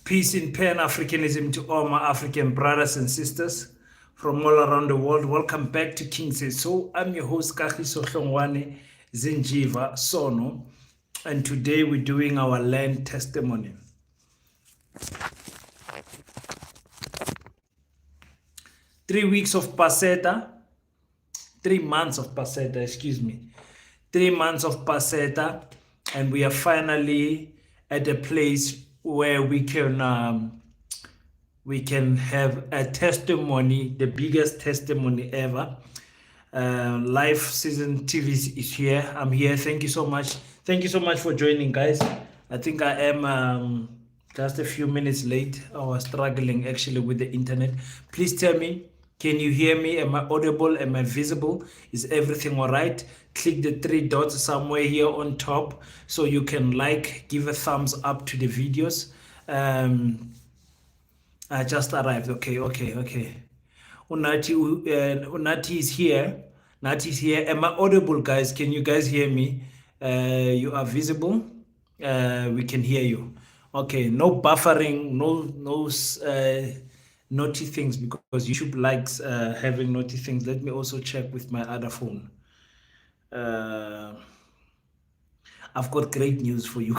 Peace in Pan-Africanism to all my African brothers and sisters from all around the world. Welcome back to King Says So. I'm your host, Kagiso Hlongwane Zinjiva Sono, and today we're doing our land testimony. 3 weeks of Paseta, 3 months of Paseta, 3 months of Paseta, and we are finally at a place where we can have a testimony, the biggest testimony ever. Live season TV is here. I'm here. Thank you so much. Thank you so much for joining, guys. I think I am just a few minutes late. I was struggling actually with the internet. Please tell me, can you hear me? Am I audible? Am I visible? Is everything all right? Click the 3 dots somewhere here on top so you can give a thumbs up to the videos. I just arrived. Okay. Unati is here. Nati is here. Am I audible, guys? Can you guys hear me? You are visible. We can hear you. Okay. No buffering. No naughty things, because YouTube likes having naughty things. Let me also check with my other phone. I've got great news for you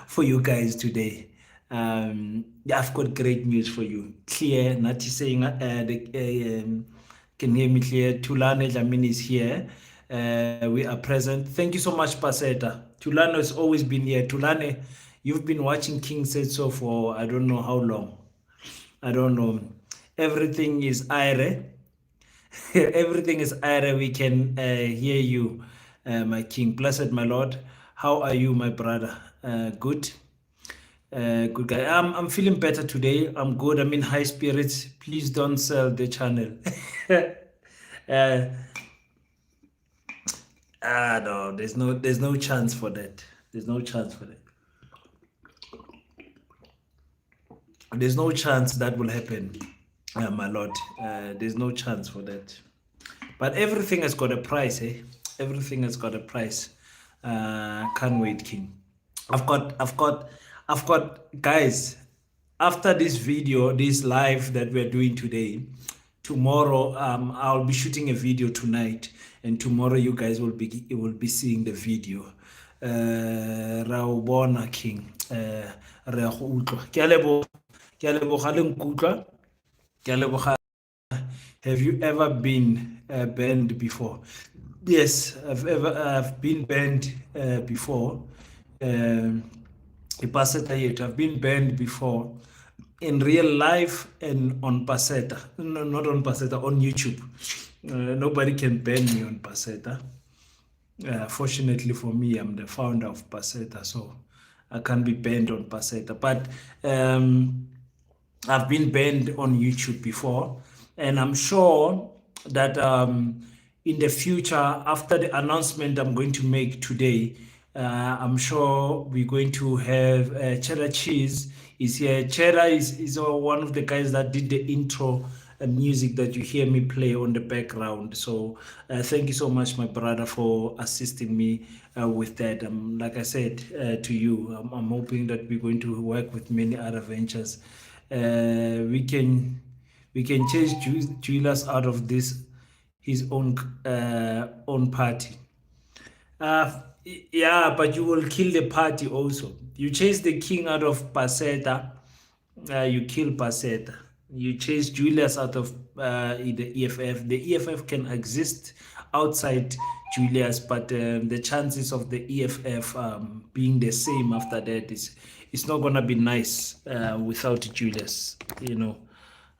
for you guys today. I've got great news for you. Clear, Nati saying can hear me clear. Tulane Jamini is here. We are present. Thank you so much, Paseta. Tulane has always been here. Tulane, you've been watching King Said So for I don't know how long. I don't know. Everything is aire. Everything is aire. We can hear you, my king. Blessed, my Lord. How are you, my brother? Good. Good guy. I'm feeling better today. I'm good. I'm in high spirits. Please don't sell the channel. No, there's no chance for that. There's no chance for that. There's no chance that will happen, my Lord. There's no chance for that. But everything has got a price, eh? Everything has got a price. Can't wait, King. I've got guys. After this video, this live that we're doing today, tomorrow I'll be shooting a video tonight, and tomorrow you guys will be seeing the video. Raubona King. Have you ever been banned before? Yes, I've been banned before. I've been banned before in real life and on Paseta. No, not on Paseta, on YouTube. Nobody can ban me on Paseta. Fortunately for me, I'm the founder of Paseta, so I can't be banned on Paseta. But I've been banned on YouTube before, and I'm sure that in the future, after the announcement I'm going to make today, I'm sure we're going to have Cheddar Cheese is here. Cheddar is one of the guys that did the intro music that you hear me play on the background. So thank you so much, my brother, for assisting me with that. Like I said to you, I'm hoping that we're going to work with many other ventures. We can chase Julius out of this his own party. Yeah, but you will kill the party also. You chase the king out of Paseta, you kill Paseta. You chase Julius out of the EFF. The EFF can exist outside Julius, but the chances of the EFF being the same after that it's not gonna be nice without Julius, you know.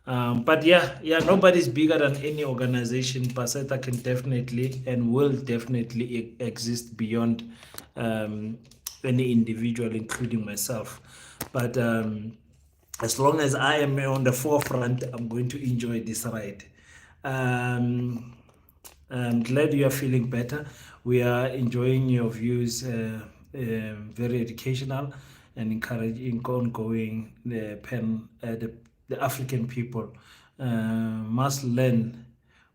But yeah, nobody's bigger than any organization. Paseta can definitely and will definitely exist beyond any individual, including myself. But as long as I am on the forefront, I'm going to enjoy this ride. I'm glad you are feeling better. We are enjoying your views, very educational and encouraging, ongoing. The African people must learn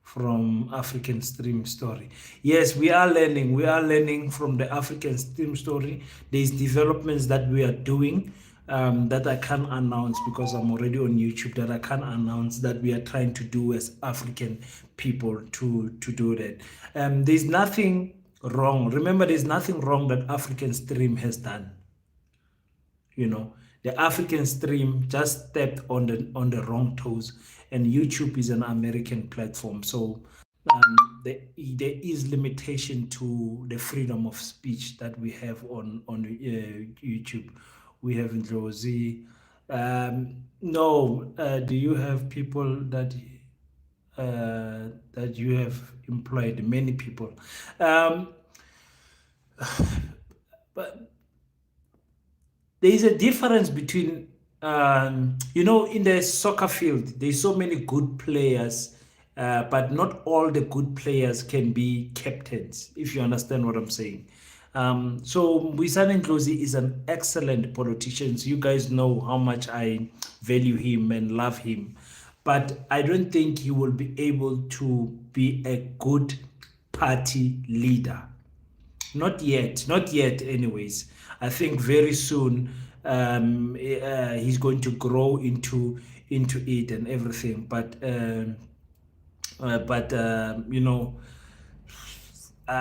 from African stream story. Yes, we are learning from the African stream story. There's developments that we are doing that I can't announce because I'm already on YouTube, that I can't announce, that we are trying to do as African people to do that. There's nothing wrong. Remember, there's nothing wrong that African Stream has done. You know, the African Stream just stepped on the wrong toes, and YouTube is an American platform, so there is limitation to the freedom of speech that we have on YouTube. We have in Josie. No, do you have people that you have employed? Many people, um, but there is a difference between in the soccer field there's so many good players, but not all the good players can be captains, if you understand what I'm saying. So Mwisane Ndlozi is an excellent politician. So you guys know how much I value him and love him, but I don't think he will be able to be a good party leader. Not yet, not yet. Anyways, I think very soon he's going to grow into it and everything. But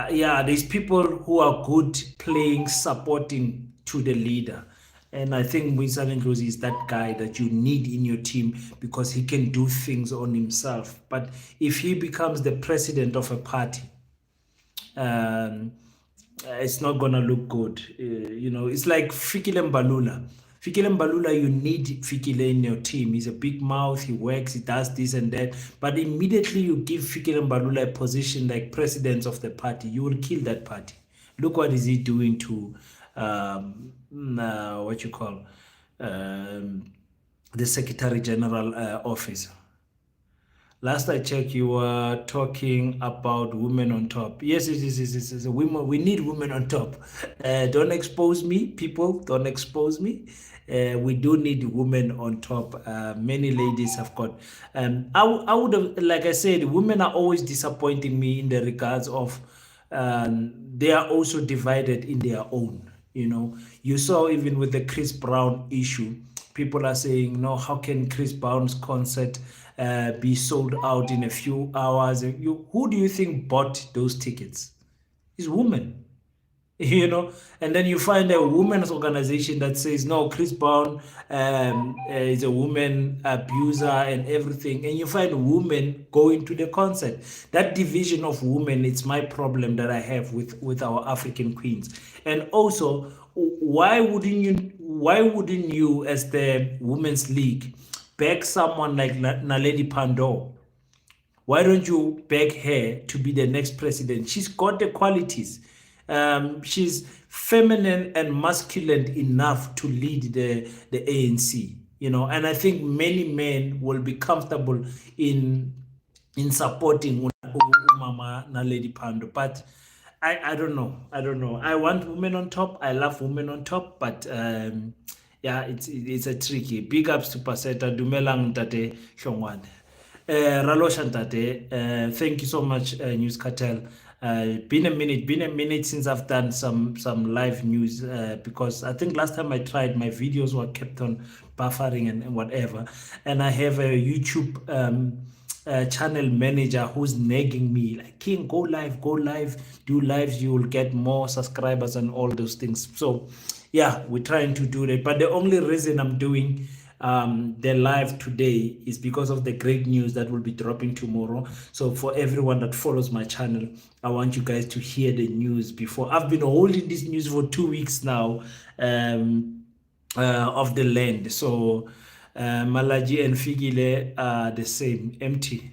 yeah, there's people who are good playing, supporting to the leader. And I think Winston Ndlozi is that guy that you need in your team because he can do things on himself. But if he becomes the president of a party, um, it's not gonna look good. It's like Fikile Mbalula. Fikile Mbalula, you need Fikile in your team. He's a big mouth, he works, he does this and that. But immediately you give Fikile Mbalula a position like president of the party, you will kill that party. Look what is he doing to what you call the Secretary General office. Last I checked, you were talking about women on top. Yes, yes. Women, we need women on top. Don't expose me, people. Don't expose me. We do need women on top. Many ladies have got. I would have, like I said, women are always disappointing me in the regards of they are also divided in their own. You saw even with the Chris Brown issue, people are saying, no, how can Chris Brown's concert be sold out in a few hours? Who do you think bought those tickets? It's women. And then you find a women's organization that says no, Chris Brown is a woman abuser and everything, and you find women going to the concert. That division of women, it's my problem that I have with our African queens. And also, why wouldn't you as the women's league back someone like Naledi Pandor? Why don't you beg her to be the next president? She's got the qualities. She's feminine and masculine enough to lead the ANC, and I think many men will be comfortable in supporting Mama Naledi Pando. But I don't know. I don't know. I want women on top. I love women on top, but yeah, it's a tricky. Big ups to Paseta, Dumelang Tate Shongwan. Ralo Shantate, thank you so much, News Cartel. Been a minute since I've done some live news because I think last time I tried, my videos were kept on buffering and whatever. And I have a YouTube channel manager who's nagging me like, King, go live, do lives, you will get more subscribers and all those things. So yeah, we're trying to do that. But the only reason I'm doing the live today is because of the great news that will be dropping tomorrow. So for everyone that follows my channel, I want you guys to hear the news before. I've been holding this news for 2 weeks now of the land. So Malaji and Figile are the same. Empty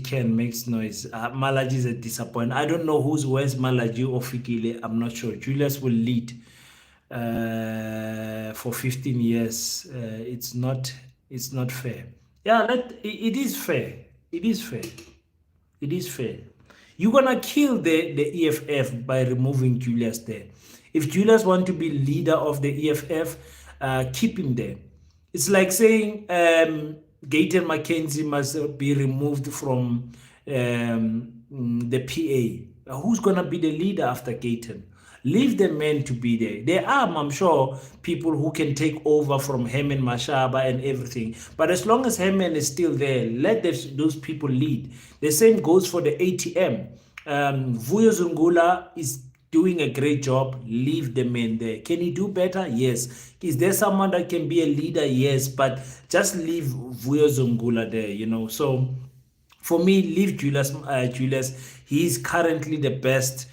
can makes noise. Malaji is a disappointment. I don't know who's worse, Malaji or Figile. I'm not sure. Julius will lead for 15 years. It's not fair. Yeah, it is fair. It is fair. It is fair. You're gonna kill the EFF by removing Julius there. If Julius want to be leader of the EFF, keep him there. It's like saying Gayton Mackenzie must be removed from the PA. Who's gonna be the leader after Gayton? Leave the men to be there. There are, I'm sure, people who can take over from Herman Mashaba and everything. But as long as Herman is still there, let those people lead. The same goes for the ATM. Vuyo Zungula is doing a great job. Leave the men there. Can he do better? Yes. Is there someone that can be a leader? Yes. But just leave Vuyo Zungula there, So for me, leave Julius. Julius, he is currently the best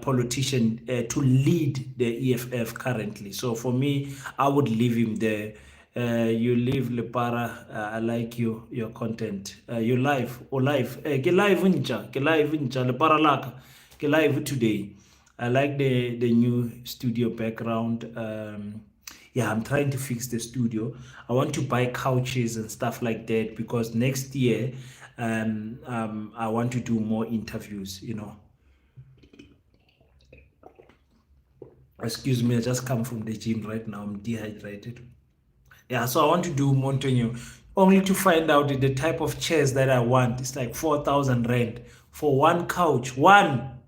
politician to lead the EFF currently. So for me, I would leave him there. You leave Lepara. I like your content. Your live or live. Ke live nja. Ke live nja. Lepara laka. Ke live today. I like the new studio background. Yeah, I'm trying to fix the studio. I want to buy couches and stuff like that because next year I want to do more interviews. Excuse me, I just come from the gym right now. I'm dehydrated. Yeah, so I want to do Montaigne only to find out the type of chairs that I want. It's like 4,000 rand for one couch. One.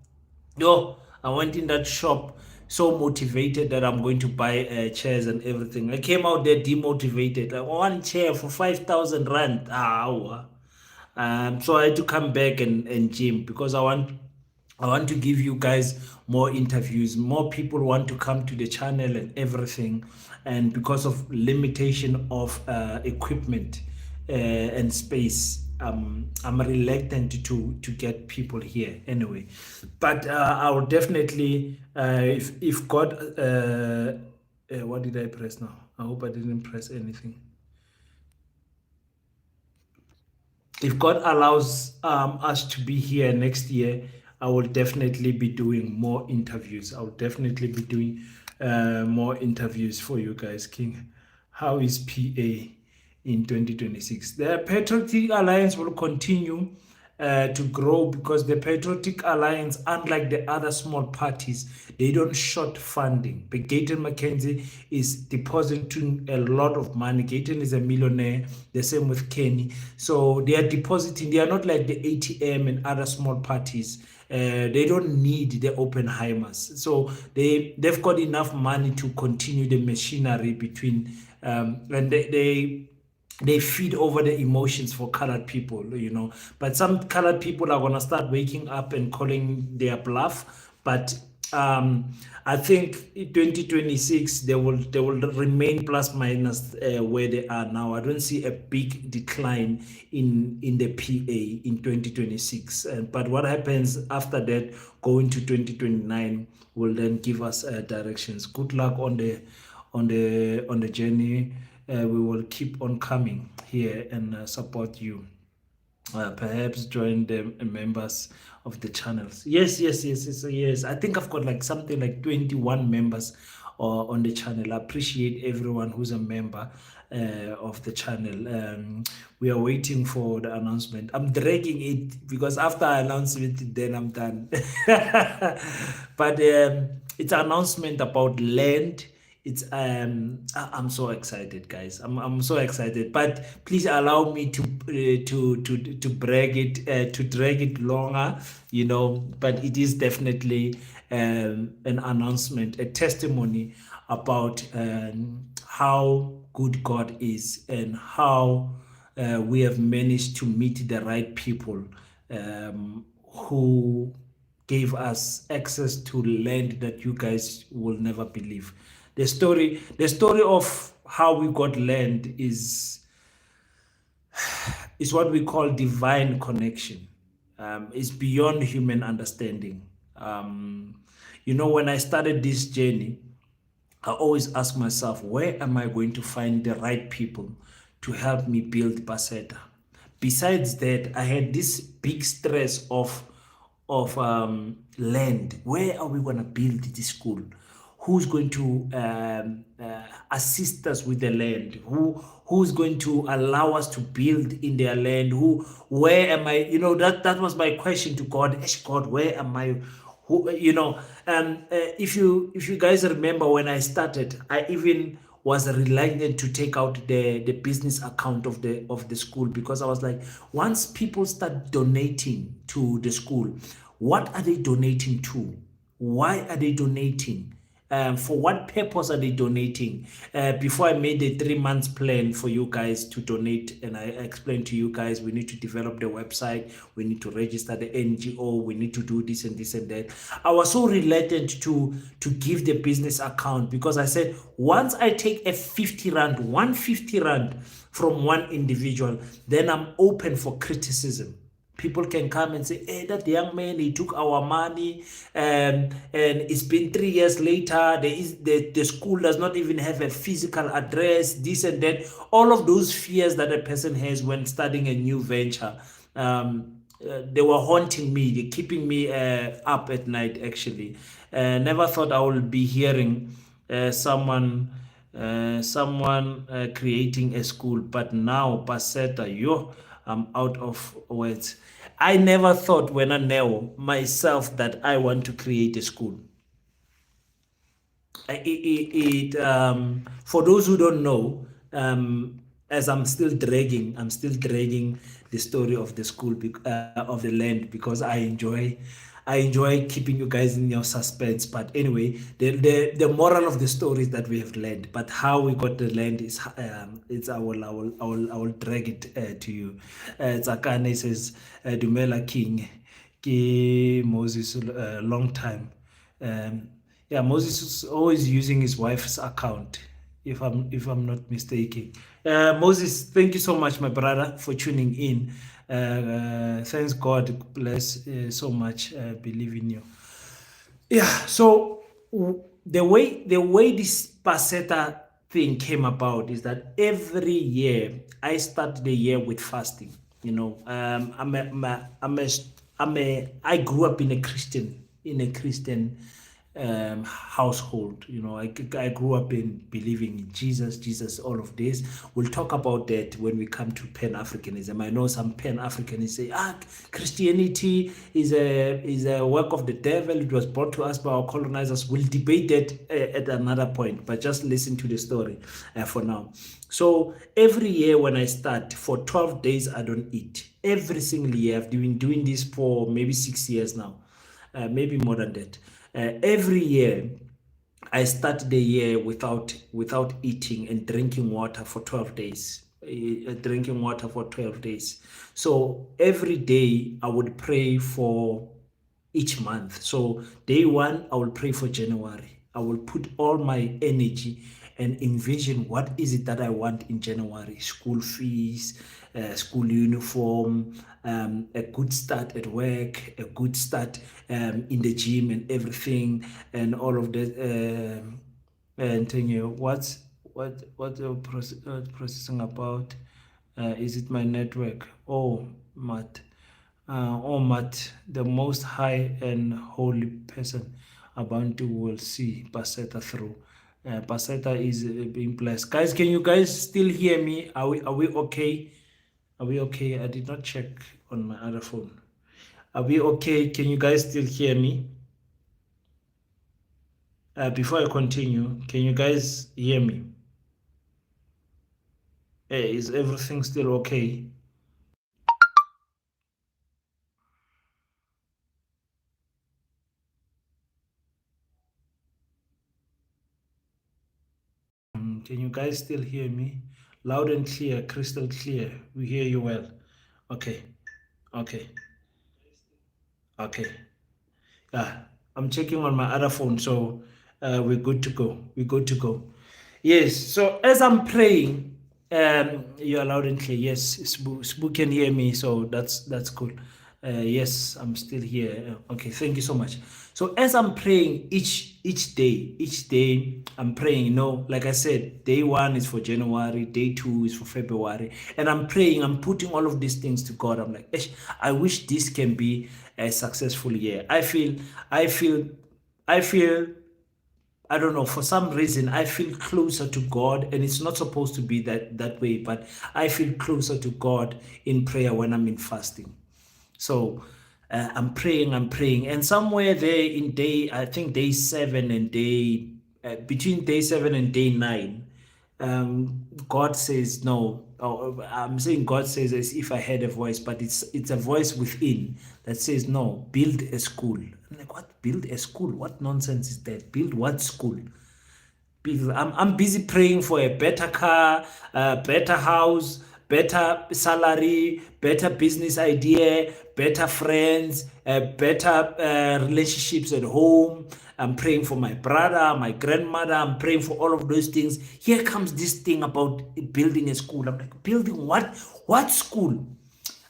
Yo, I went in that shop so motivated that I'm going to buy chairs and everything. I came out there demotivated. Like one chair for 5,000 rand. So I had to come back and gym because I want to give you guys more interviews. More people want to come to the channel and everything, and because of limitation of equipment and space, I'm reluctant to get people here anyway. But I will definitely, if God, what did I press now? I hope I didn't press anything. If God allows us to be here next year, I will definitely be doing more interviews. I will definitely be doing more interviews for you guys. King, how is PA in 2026? The Patriotic Alliance will continue to grow because the Patriotic Alliance, unlike the other small parties, they don't short funding. But Gayton McKenzie is depositing a lot of money. Gayton is a millionaire. The same with Kenny. So they are depositing. They are not like the ATM and other small parties. They don't need the Oppenheimers. So they've got enough money to continue the machinery between and they feed over the emotions for colored people. But some colored people are gonna start waking up and calling their bluff. But I think in 2026 they will remain plus minus where they are now. I don't see a big decline in the PA in 2026. But what happens after that, going to 2029, will then give us directions. Good luck on the journey. We will keep on coming here and support you. Perhaps join the members of the channels. Yes. I think I've got like something like 21 members on the channel. I appreciate everyone who's a member of the channel. We are waiting for the announcement. I'm dragging it because after I announce it, then I'm done. But it's an announcement about land. I'm so excited, guys. I'm so excited. But please allow me to drag it longer. But it is definitely an announcement, a testimony about how good God is and how we have managed to meet the right people who gave us access to land that you guys will never believe. The story of how we got land is what we call divine connection. It's beyond human understanding. When I started this journey, I always ask myself, where am I going to find the right people to help me build Paseta? Besides that, I had this big stress of land. Where are we going to build this school? Who's going to assist us with the land? Who's going to allow us to build in their land? Where am I? That was my question to God. God, where am I? If you guys remember when I started, I even was reluctant to take out the business account of the school because I was like, once people start donating to the school, what are they donating to? Why are they donating? For what purpose are they donating? Before I made a 3 months plan for you guys to donate, and I explained to you guys we need to develop the website, we need to register the NGO, we need to do this and this and that. I was so reluctant to give the business account because I said once I take a 50 rand, 150 rand from one individual, then I'm open for criticism. People can come and say, hey, that young man, he took our money, and it's been 3 years later, the school does not even have a physical address, this and that. All of those fears that a person has when starting a new venture, they were haunting me, they're keeping me up at night, actually. Never thought I would be hearing someone creating a school, but now Paseta, yo, I'm out of words. I never thought when I know myself that I want to create a school. For those who don't know, as I'm still dragging the story of the school, of the land, because I enjoy keeping you guys in your suspense. But anyway, the moral of the story is that we have land, but how we got the land is, it's I will drag it to you. Tsakane says, Dumela King, ke Moses, long time. Yeah, Moses is always using his wife's account, if I'm not mistaken. Moses, thank you so much, my brother, for tuning in. Thanks God, bless so much. Believe in you. Yeah. So the way this Paseta thing came about is that every year I start the year with fasting. I grew up in a Christian household. I grew up in believing in Jesus, all of this. We'll talk about that when we come to Pan-Africanism. I know some Pan-Africanists say, Christianity is a work of the devil. It was brought to us by our colonizers. We'll debate that at another point, but just listen to the story for now. So every year when I start, for 12 days, I don't eat. Every single year. I've been doing this for maybe 6 years now, maybe more than that. Every year, I start the year without eating and drinking water for 12 days. Drinking water for 12 days. So every day I would pray for each month. So day one, I will pray for January. I will put all my energy and envision what is it that I want in January. School fees, school uniform, a good start at work, a good start in the gym and everything, and all of that. And tell you what processing about? Is it my network? Oh, Matt. Oh, Matt, the most high and holy person Abantu will see Paseta through. Paseta is being blessed. Guys, can you guys still hear me? Are we okay? Are we okay? I did not check on my other phone. Are we okay? Can you guys still hear me? Before I continue, can you guys hear me? Hey, is everything still okay? Can you guys still hear me? Loud and clear, crystal clear. We hear you well. Okay, okay, okay. I'm checking on my other phone, so we're good to go. We're good to go. Yes. So as I'm praying, you're loud and clear. Yes, Sbu can hear me, so that's cool. Yes, I'm still here. Okay, thank you so much. So as I'm praying each day I'm praying. Like I said, day one is for January, day two is for February, and I'm praying. I'm putting all of these things to God. I'm like, I wish this can be a successful year. I feel I don't know, for some reason I feel closer to God, and it's not supposed to be that way, but I feel closer to God in prayer when I'm in fasting. So I'm praying, and somewhere there in I think day 7 and between day 7 and day 9, God says, no, I'm saying God says as if I had a voice, but it's a voice within that says, no, build a school. I'm like, what? Build a school? What nonsense is that? Build what school? I'm busy praying for a better car, a better house, better salary, better business idea, better friends, better relationships at home. I'm praying for my brother, my grandmother. I'm praying for all of those things. Here comes this thing about building a school. I'm like, building what? What school?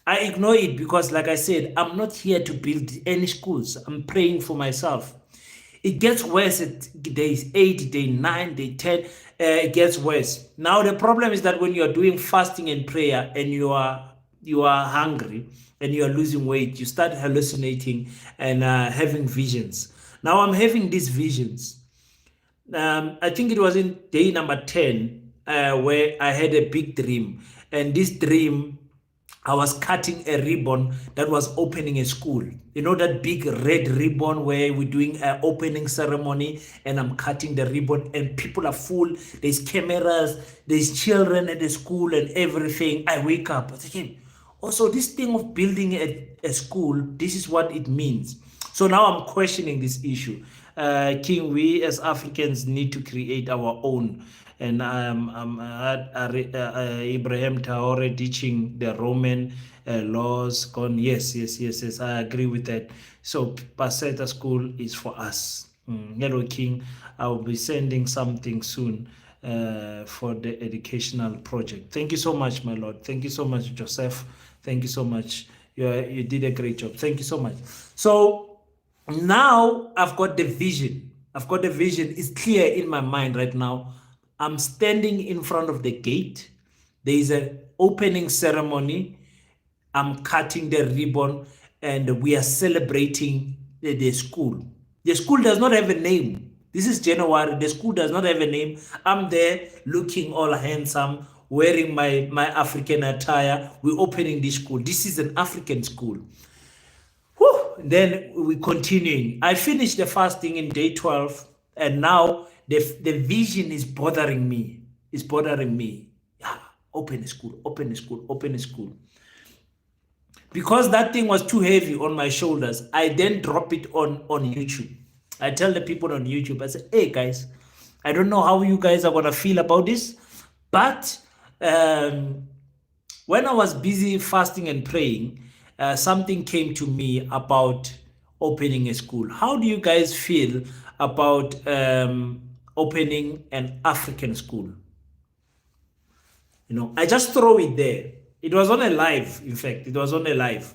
I ignore it because, like I said, I'm not here to build any schools. I'm praying for myself. It gets worse at days 8, day 9, day 10. It gets worse. Now the problem is that when you are doing fasting and prayer and you are hungry and you are losing weight, you start hallucinating and having visions. Now I'm having these visions. I think it was in day number 10 where I had a big dream. And this dream, I was cutting a ribbon that was opening a school. You know that big red ribbon where we're doing an opening ceremony and I'm cutting the ribbon and people are full. There's cameras, there's children at the school and everything. I wake up. I think, also this thing of building a school, this is what it means. So now I'm questioning this issue. King, we as Africans need to create our own. And Ibrahim Traore teaching the Roman laws. Gone. Yes, yes, yes, yes. I agree with that. So Paseta School is for us. Hello, King. I will be sending something soon for the educational project. Thank you so much, my Lord. Thank you so much, Joseph. Thank you so much. You did a great job. Thank you so much. So now I've got the vision. I've got the vision. It's clear in my mind right now. I'm standing in front of the gate. There is an opening ceremony. I'm cutting the ribbon and we are celebrating the school. The school does not have a name. This is January. The school does not have a name. I'm there looking all handsome, wearing my African attire. We're opening this school. This is an African school. Whew. Then we're continuing. I finished the fasting in day 12 and now the vision is bothering me. It's bothering me. Yeah, open a school, open a school, open a school. Because that thing was too heavy on my shoulders, I then drop it on YouTube. I tell the people on YouTube, I say, hey guys, I don't know how you guys are going to feel about this, but when I was busy fasting and praying, something came to me about opening a school. How do you guys feel about opening an African school? I just throw it there. It was on a live, in fact. It was on a live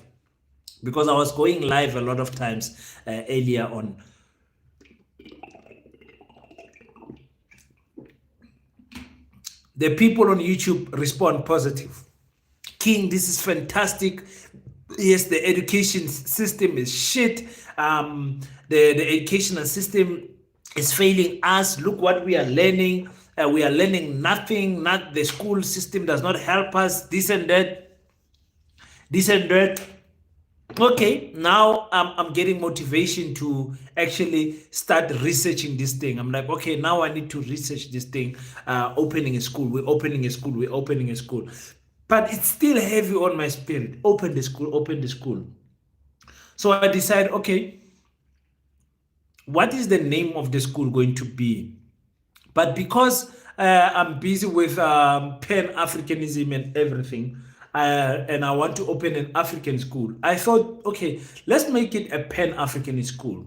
because I was going live a lot of times earlier on. The people on YouTube respond positive. King, this is fantastic. Yes, the education system is shit. The educational system is failing us. Look what we are learning. We are learning nothing. Not the school system does not help us. This and that. This and that. Okay, now I'm getting motivation to actually start researching this thing. I'm like, okay, now I need to research this thing. Opening a school. We're opening a school. We're opening a school. But it's still heavy on my spirit. Open the school. Open the school. So I decide, okay, what is the name of the school going to be? But because I'm busy with Pan-Africanism and everything, and I want to open an African school, I thought, okay, let's make it a Pan-Africanist school.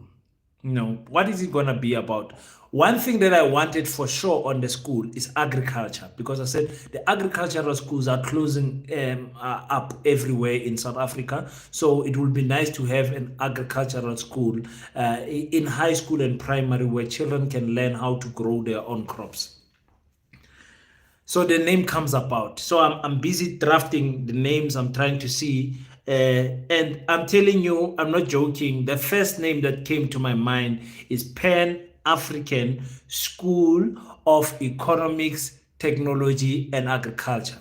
What is it going to be about? One thing that I wanted for sure on the school is agriculture, because I said the agricultural schools are closing up everywhere in South Africa. So it would be nice to have an agricultural school in high school and primary where children can learn how to grow their own crops. So the name comes about. So I'm busy drafting the names. I'm trying to see. And I'm telling you, I'm not joking. The first name that came to my mind is Pan-African School of Economics, Technology, and Agriculture.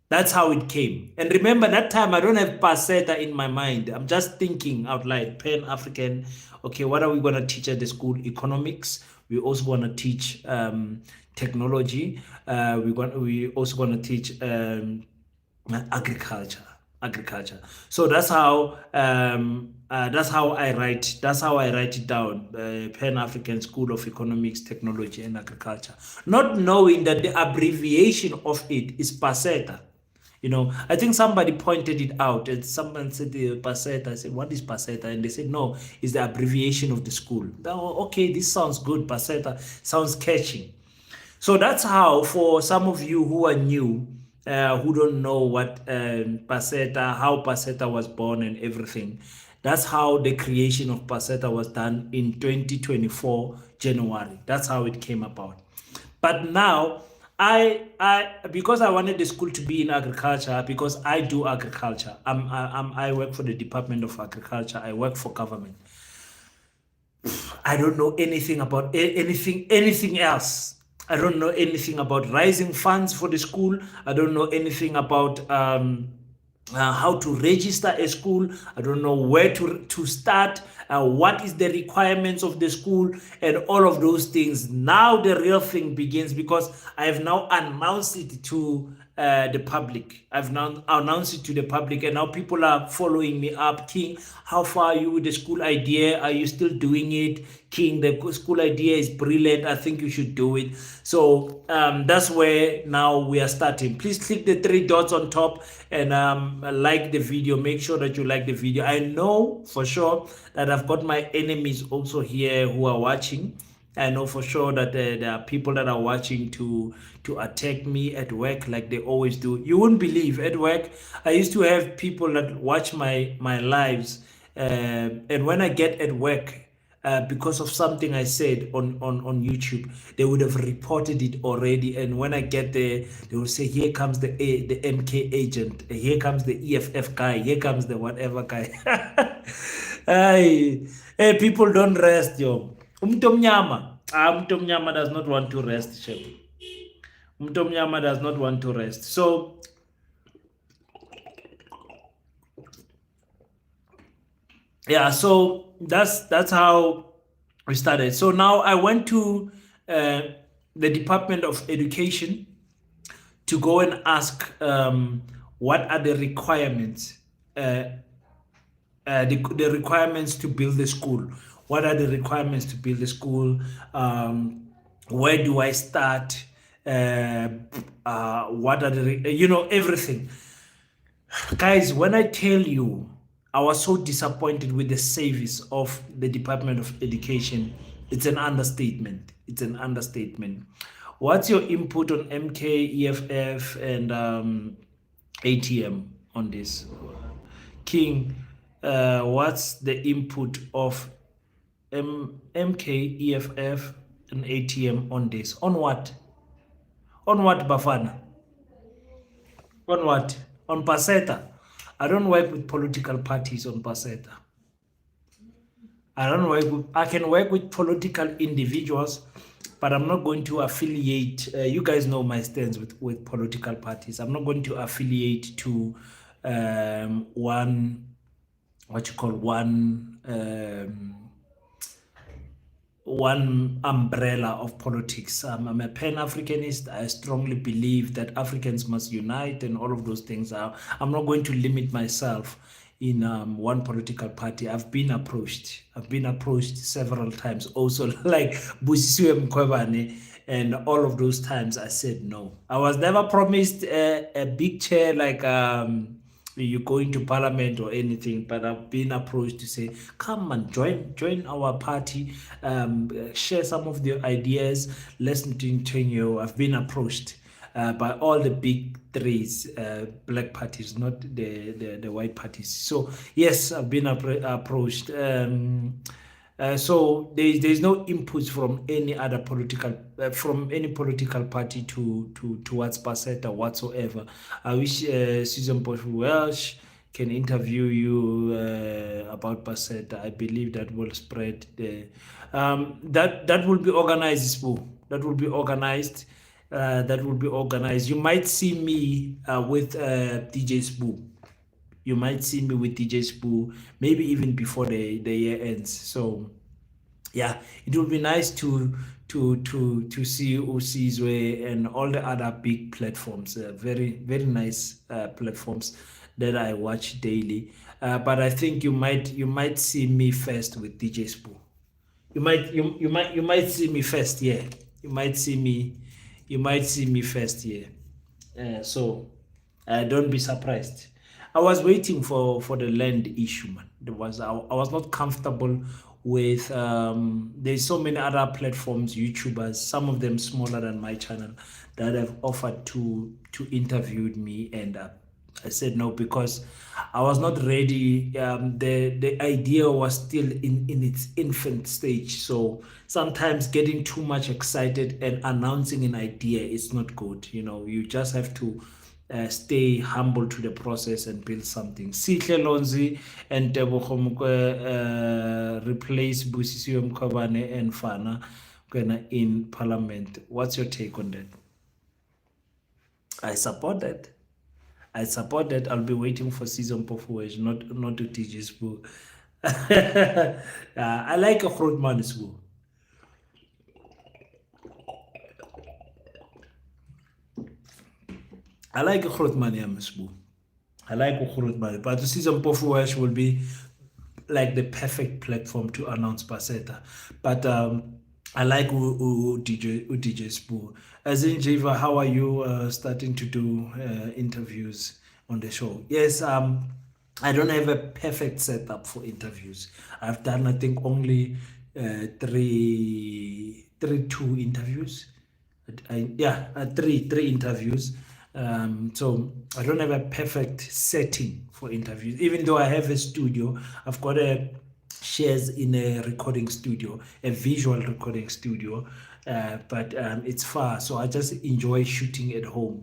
That's how it came. And remember, that time I don't have Paseta in my mind. I'm just thinking out loud, Pan-African. Okay, what are we going to teach at the school? Economics. We also going to teach technology. We also going to teach agriculture. Agriculture. So that's how I write. That's how I write it down. Pan African School of Economics, Technology, and Agriculture. Not knowing that the abbreviation of it is Paseta. I think somebody pointed it out, and someone said the Paseta. I said, "What is Paseta?" And they said, "No, it's the abbreviation of the school." Oh, okay, this sounds good. Paseta sounds catchy. So that's how, for some of you who are new, who don't know what Paseta, how Paseta was born and everything, that's how the creation of Paseta was done in 2024 January. That's how it came about. But now, because I wanted the school to be in agriculture, because I do agriculture. I work for the Department of Agriculture. I work for government. I don't know anything about anything else. I don't know anything about raising funds for the school. I don't know anything about how to register a school. I don't know where to start. What is the requirements of the school and all of those things. Now the real thing begins, because I have now announced it to the public. I've now announced it to the public, and now people are following me up. King, how far are you with the school idea? Are you still doing it? King, the school idea is brilliant. I think you should do it. So that's where now we are starting. Please click the three dots on top and like the video. Make sure that you like the video. I know for sure that I've got my enemies also here who are watching. I know for sure that there are people that are watching to attack me at work like they always do. You wouldn't believe, at work I used to have people that watch my lives, and when I get at work, because of something I said on YouTube, they would have reported it already. And when I get there, they will say, "Here comes the MK agent. Here comes the EFF guy. Here comes the whatever guy." Hey, people don't rest, yo. Umuntu omnyama does not want to rest, Shep. Umuntu omnyama does not want to rest. So yeah, so that's how we started. So now I went to the Department of Education to go and ask, what are the requirements, the requirements to build the school. What are the requirements to build the school? Where do I start? What are the everything. Guys, when I tell you, I was so disappointed with the service of the Department of Education. It's an understatement. It's an understatement. What's your input on MK, EFF, and ATM on this? King, what's the input of MK, EFF, and ATM on this? On what? On what, Bafana? On what? On Paseta. I don't work with political parties on Paseta. I can work with political individuals, but I'm not going to affiliate. You guys know my stance with political parties. I'm not going to affiliate to one, what you call one umbrella of politics. I'm a Pan-Africanist. I strongly believe that Africans must unite and all of those things. I'm not going to limit myself in one political party. I've been approached. I've been approached several times also, like Busisiwe Mkhwebane, and all of those times I said no. I was never promised a big chair like you go into parliament or anything, but I've been approached to say, come and join our party, share some of the ideas, let's train you. I've been approached by all the big threes, black parties, not the white parties. So yes, I've been approached. So there's no inputs from any other political party towards Paseta whatsoever. I wish Susan Bosch Welsh can interview you about Paseta. I believe that will spread that will be organized, Spo. That will be organized, that will be organized. You might see me with DJ Spoo. You might see me with DJ Spoo, maybe even before the year ends. So yeah, it would be nice to see Usizwe and all the other big platforms, very nice platforms that I watch daily. But I think you might see me first with DJ Spoo. You might see me first, yeah. You might see me you might see me first, yeah. So don't be surprised. I was waiting for the land issue, man. I was not comfortable with there's so many other platforms, YouTubers, some of them smaller than my channel, that have offered to interview me, and I said no because I was not ready. The idea was still in its infant stage. So sometimes getting too much excited and announcing an idea is not good. You just have to stay humble to the process and build something. Sihle Lonzi and Tebogo replace Busisiwe Mkhwebane and Fana in Parliament. What's your take on that? I support that. I support that. I'll be waiting for season Pofuage, not to teach his book. I like a Grootman's book. I like a Grootman book. I like Grootman, but the season Pofuage will be like the perfect platform to announce Paseta. But I like DJ Spoo. As in Jiva, how are you starting to do interviews on the show? Yes, I don't have a perfect setup for interviews. I've done, I think, only two interviews. Yeah, three interviews. So I don't have a perfect setting for interviews. Even though I have a studio, I've got a shares in a recording studio, a visual recording studio, but it's far. So I just enjoy shooting at home.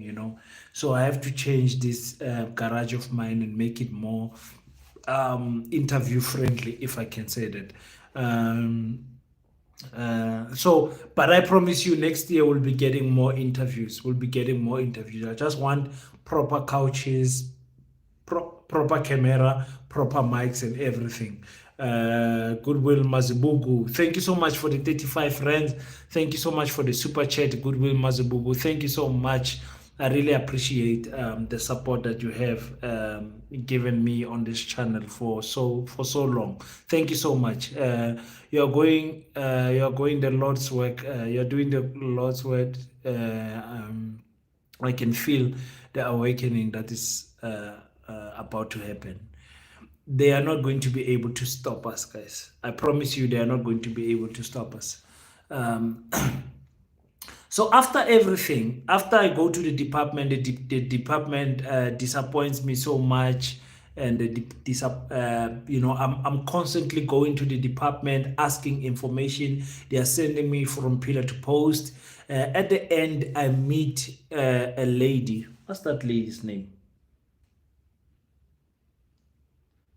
So I have to change this garage of mine and make it more interview friendly, if I can say that. But I promise you, next year we'll be getting more interviews. We'll be getting more interviews. I just want proper couches, proper camera, proper mics, and everything. Goodwill Mazibugu, thank you so much for the 35 friends. Thank you so much for the super chat, Goodwill Mazibugu. Thank you so much. I really appreciate the support that you have given me on this channel for so long. Thank you so much. You are going the Lord's work. You're doing the Lord's work. I can feel the awakening that is about to happen. They are not going to be able to stop us, guys. I promise you, they are not going to be able to stop us. So after everything, after I go to the department, the department disappoints me so much, and I'm constantly going to the department asking information. They are sending me from pillar to post. At the end, I meet a lady. What's that lady's name?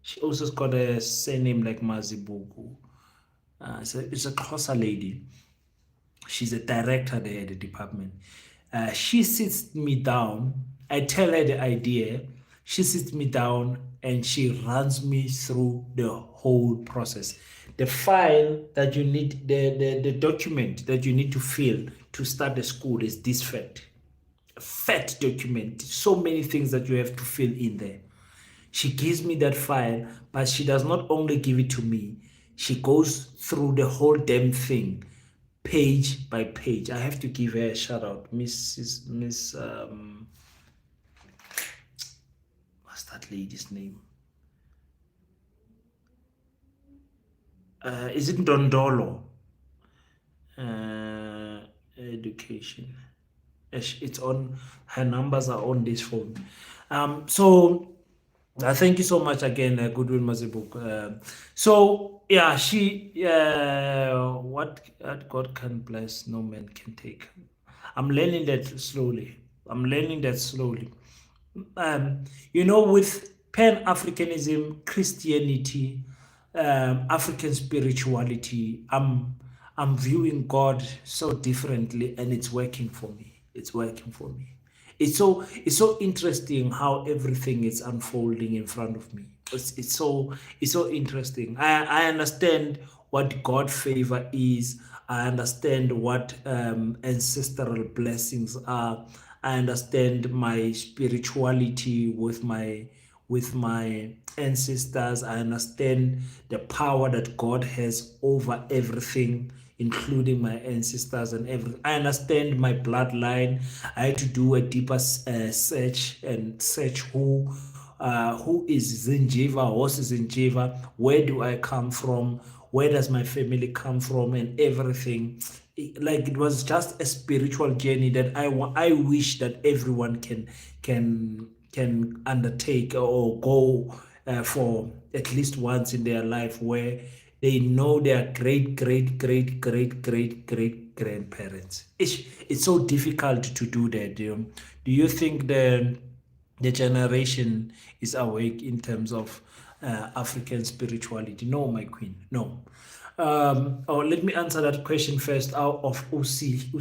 She also's got a surname like Mazibugu. It's a Xhosa lady. She's a director there at the department. She sits me down. I tell her the idea. She sits me down and she runs me through the whole process. The file that you need, the document that you need to fill to start the school is this fat document. So many things that you have to fill in there. She gives me that file, but she does not only give it to me, she goes through the whole damn thing, page by page. I have to give her a shout out, Miss. What's that lady's name? Is it Dondolo? Education. It's on. Her numbers are on this phone. So thank you so much again, Goodwill Mazibuk. So yeah, what God can bless, no man can take. I'm learning that slowly. With Pan-Africanism, Christianity, African spirituality, I'm viewing God so differently, and it's working for me. It's working for me. It's so interesting how everything is unfolding in front of me. It's so interesting. I understand what God favor is. I understand what ancestral blessings are. I understand my spirituality with my ancestors. I understand the power that God has over everything, including my ancestors and everything. I understand my bloodline. I had to do a deeper search and search who is Zinjiva, what is Zinjiva, where do I come from, where does my family come from, and everything. Like, it was just a spiritual journey that I wish that everyone can undertake or go for at least once in their life, where they know their great grandparents. It's so difficult to do that. Do you think the generation is awake in terms of African spirituality? No, my queen, no. Let me answer that question first. Out of Usihle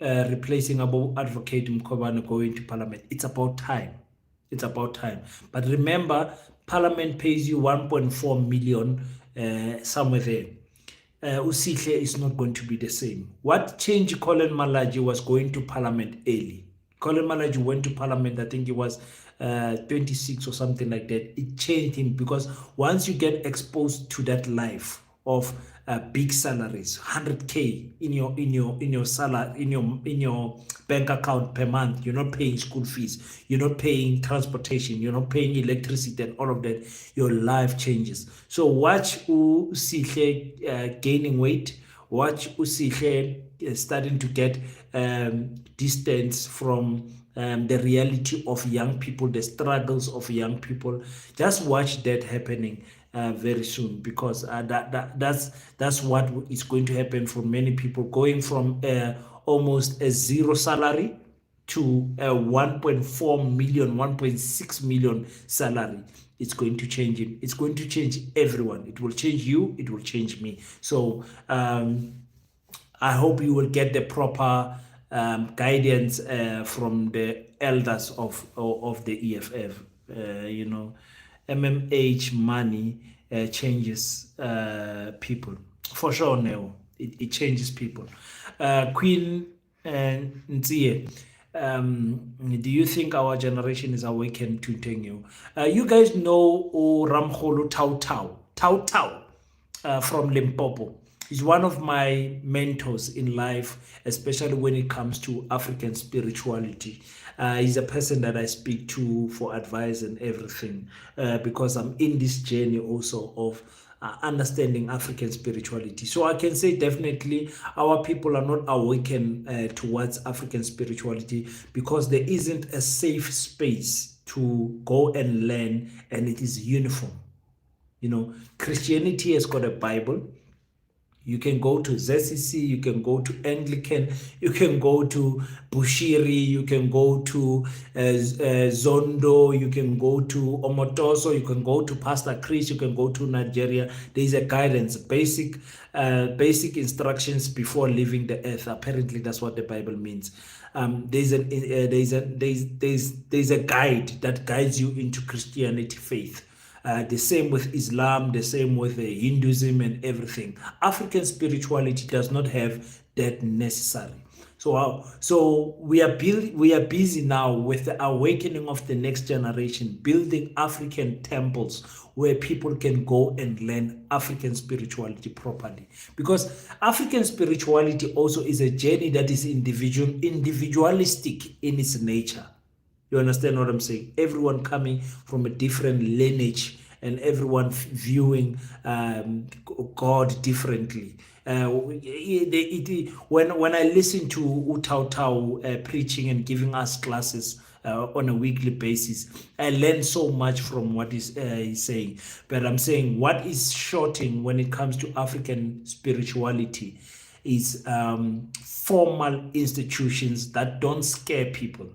replacing Abu Advocate Mkobane going to Parliament. It's about time. It's about time. But remember, Parliament pays you 1.4 million somewhere there. Usihle is not going to be the same. What changed Colin Malaji was going to Parliament early. Colin Malaji went to Parliament, I think it was 26 or something like that. It changed him because once you get exposed to that life of big salaries, 100K in your salary, in your bank account per month, you're not paying school fees, you're not paying transportation, you're not paying electricity and all of that. Your life changes. So watch Usihle gaining weight. Watch Usihle starting to get distance from the reality of young people, the struggles of young people. Just watch that happening very soon, because that's what is going to happen for many people, going from almost a zero salary to a 1.4 million, 1.6 million salary. It's going to change him. It's going to change everyone. It will change you. It will change me. So I hope you will get the proper guidance from the elders of the EFF. MMH money changes people for sure. Now it changes people. Queen Nzie, do you think our generation is awakened to Tengu? You guys know Ramkholo Tau from Limpopo. He's one of my mentors in life, especially when it comes to African spirituality. He's a person that I speak to for advice and everything, because I'm in this journey also of understanding African spirituality. So I can say definitely our people are not awakened towards African spirituality, because there isn't a safe space to go and learn, and it is uniform. Christianity has got a Bible. You can go to ZCC, you can go to Anglican, you can go to Bushiri, you can go to Zondo, you can go to Omotoso, you can go to Pastor Chris, you can go to Nigeria. There is a guidance, basic instructions before leaving the earth. Apparently, that's what the Bible means. There's a guide that guides you into Christianity faith. The same with Islam, the same with Hinduism and everything. African spirituality does not have that necessary. So we are busy now with the awakening of the next generation, building African temples where people can go and learn African spirituality properly. Because African spirituality also is a journey that is individualistic in its nature. You understand what I'm saying? Everyone coming from a different lineage and everyone viewing God differently. When I listen to Utau Tau preaching and giving us classes on a weekly basis, I learn so much from what he's saying. But I'm saying what is shorting when it comes to African spirituality is formal institutions that don't scare people.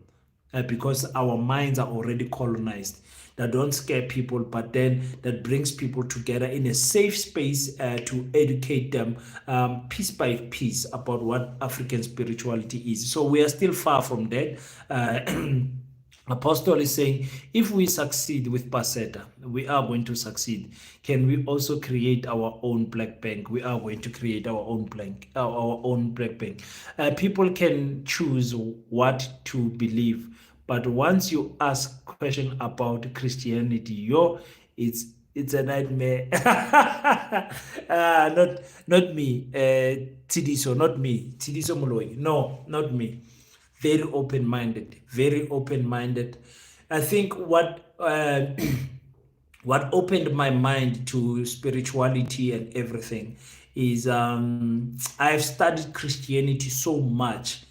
Because our minds are already colonized. that don't scare people, but then that brings people together in a safe space to educate them piece by piece about what African spirituality is. So we are still far from that. Apostle is saying, if we succeed with Paseta, we are going to succeed. Can we also create our own black bank? We are going to create our own black bank. People can choose what to believe, but once you ask question about Christianity, it's a nightmare. Not me, Tidiso, not me, Tidiso Moloi. No, not me. Very open-minded, very open-minded. I think what opened my mind to spirituality and everything is I've studied Christianity so much,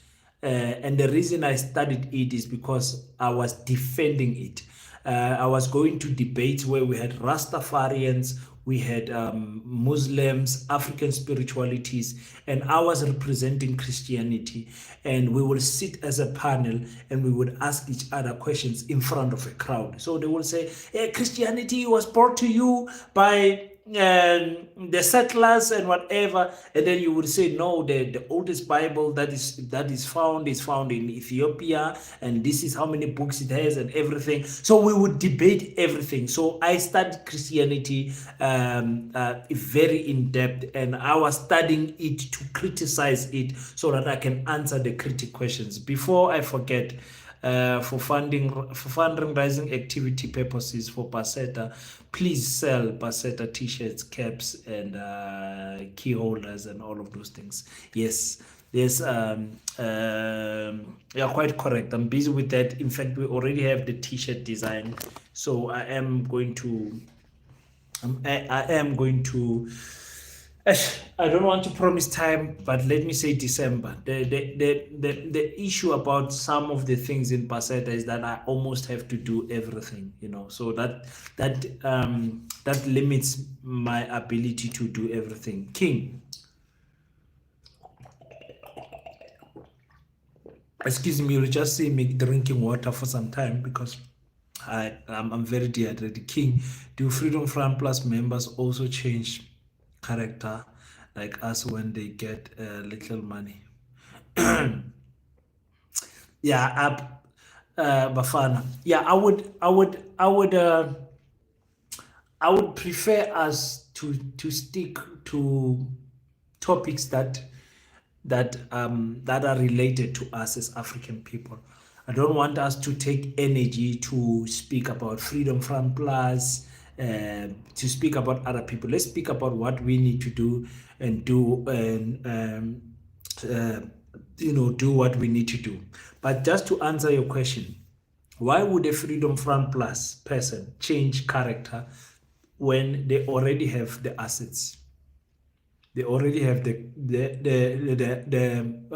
and the reason I studied it is because I was defending it. I was going to debates where we had Rastafarians, we had Muslims, African spiritualities, and I was representing Christianity. And we will sit as a panel and we would ask each other questions in front of a crowd. So they will say, hey, Christianity was brought to you by the settlers and whatever, and then you would say no, the oldest Bible that is found in Ethiopia, and this is how many books it has and everything. So we would debate everything. So I studied Christianity very in depth, and I was studying it to criticize it so that I can answer the critic questions. Before I forget, for fundraising activity purposes for Paseta, please sell Paseta t-shirts, caps, and key holders and all of those things. Yes, you're quite correct. I'm busy with that. In fact, we already have the t-shirt design, so I am going to I don't want to promise time, but let me say December. The issue about some of the things in Paseta is that I almost have to do everything, so that limits my ability to do everything. King, excuse me, you'll just see me drinking water for some time because I'm very dehydrated. King, do Freedom Front Plus members also change character like us when they get little money? Yeah, Bafana. Yeah, I would prefer us to stick to topics that are related to us as African people. I don't want us to take energy to speak about Freedom Front Plus, to speak about other people. Let's speak about what we need to do and do do what we need to do. But just to answer your question, why would a Freedom Front Plus person change character when they already have the assets? They already have the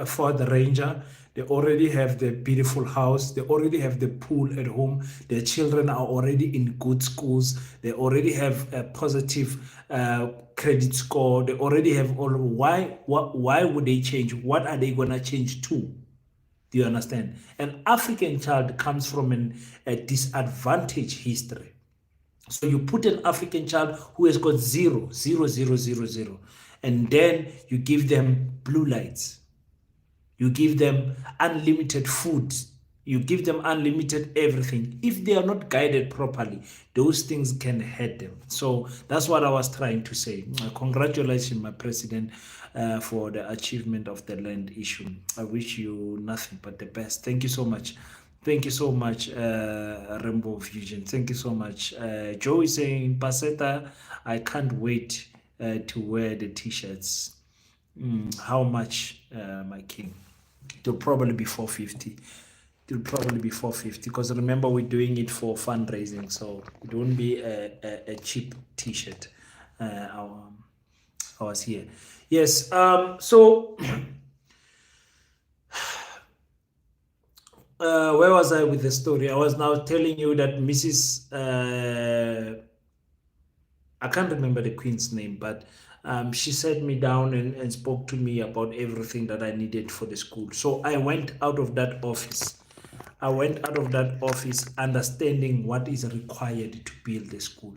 Ford Ranger. They already have the beautiful house. They already have the pool at home. Their children are already in good schools. They already have a positive credit score. They already have all. Why would they change? What are they gonna change to? Do you understand? An African child comes from a disadvantaged history. So you put an African child who has got 0, 0, 0, 0, 0, and then you give them blue lights. You give them unlimited food. You give them unlimited everything. If they are not guided properly, those things can hurt them. So that's what I was trying to say. Congratulations, my president, for the achievement of the land issue. I wish you nothing but the best. Thank you so much. Thank you so much, Rainbow Fusion. Thank you so much. Joe is saying, Paseta, I can't wait to wear the t-shirts. How much, my king? It'll probably be 450. It'll probably be 450 because remember we're doing it for fundraising, so it won't be a cheap t-shirt. I was here. Yes. So where was I with the story? I was now telling you that Mrs. I can't remember the queen's name, but she sat me down and spoke to me about everything that I needed for the school. So I went out of that office I went out of that office understanding what is required to build the school.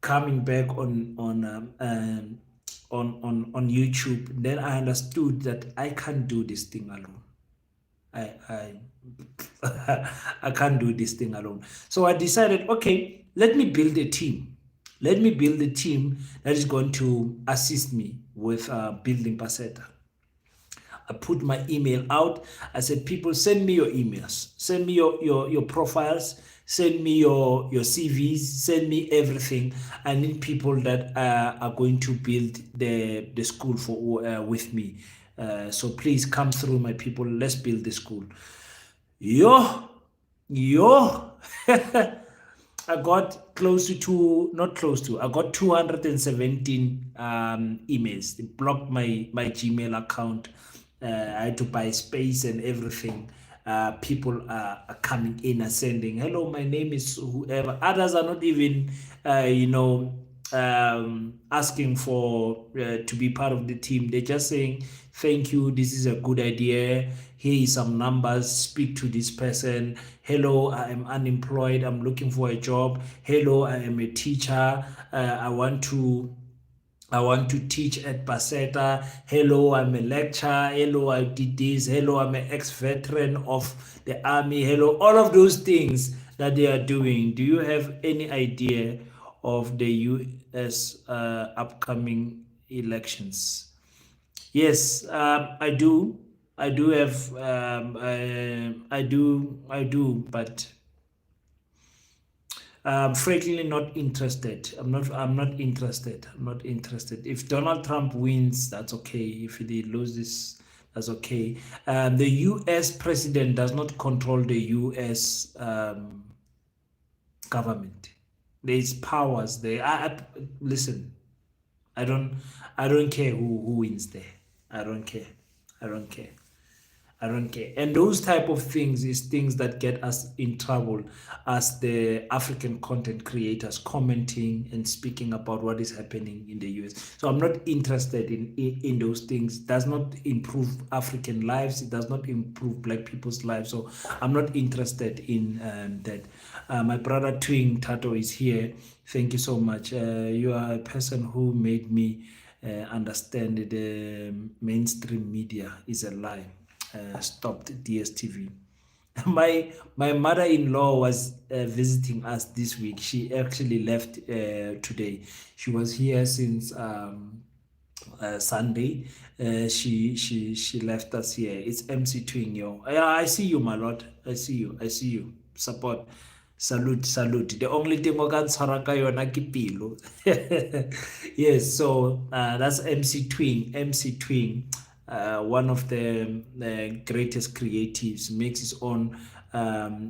Coming back on YouTube, then I understood that I can't do this thing alone. I I can't do this thing alone. So I decided, okay, let me build a team. Let me build a team that is going to assist me with building Paseta. I put my email out. I said, people, send me your emails, send me your profiles, send me your CVs, send me everything. I need people that are going to build the school for with me. So please come through, my people. Let's build the school. Yo, yo. I got close to not close to, I got 217 emails. They blocked my Gmail account. I had to buy space and everything. People are coming in and sending, hello, my name is whoever. Others are not even, asking for to be part of the team. They're just saying, thank you, this is a good idea. Here is some numbers, speak to this person. Hello, I am unemployed, I'm looking for a job. Hello, I am a teacher, I want to teach at Paseta. Hello, I'm a lecturer. Hello, I did this. Hello, I'm an ex-veteran of the army. Hello, all of those things that they are doing. Do you have any idea of the US upcoming elections? Yes, I do. I do have. I do. I do. But I'm frankly not interested. I'm not interested. I'm not interested. If Donald Trump wins, that's okay. If he loses, that's okay. The U.S. president does not control the U.S. Government. There's powers there. Listen. I don't. I don't care who wins there. I don't care. I don't care. I don't care. And those type of things is things that get us in trouble as the African content creators, commenting and speaking about what is happening in the US. So I'm not interested in those things. It does not improve African lives. It does not improve Black people's lives. So I'm not interested in that. My brother Twing Tato is here. Thank you so much. You are a person who made me understand that the mainstream media is a lie. Stopped DSTV. My mother-in-law was visiting us this week. She actually left today. She was here since Sunday. She left us here. It's MC Twing, yo. I see you, my lord. I see you. I see you. Support. Salute, salute. The only thing I can tshwara yona ke pelo. Yes, so that's MC Twing. MC Twing, one of the greatest creatives, makes his own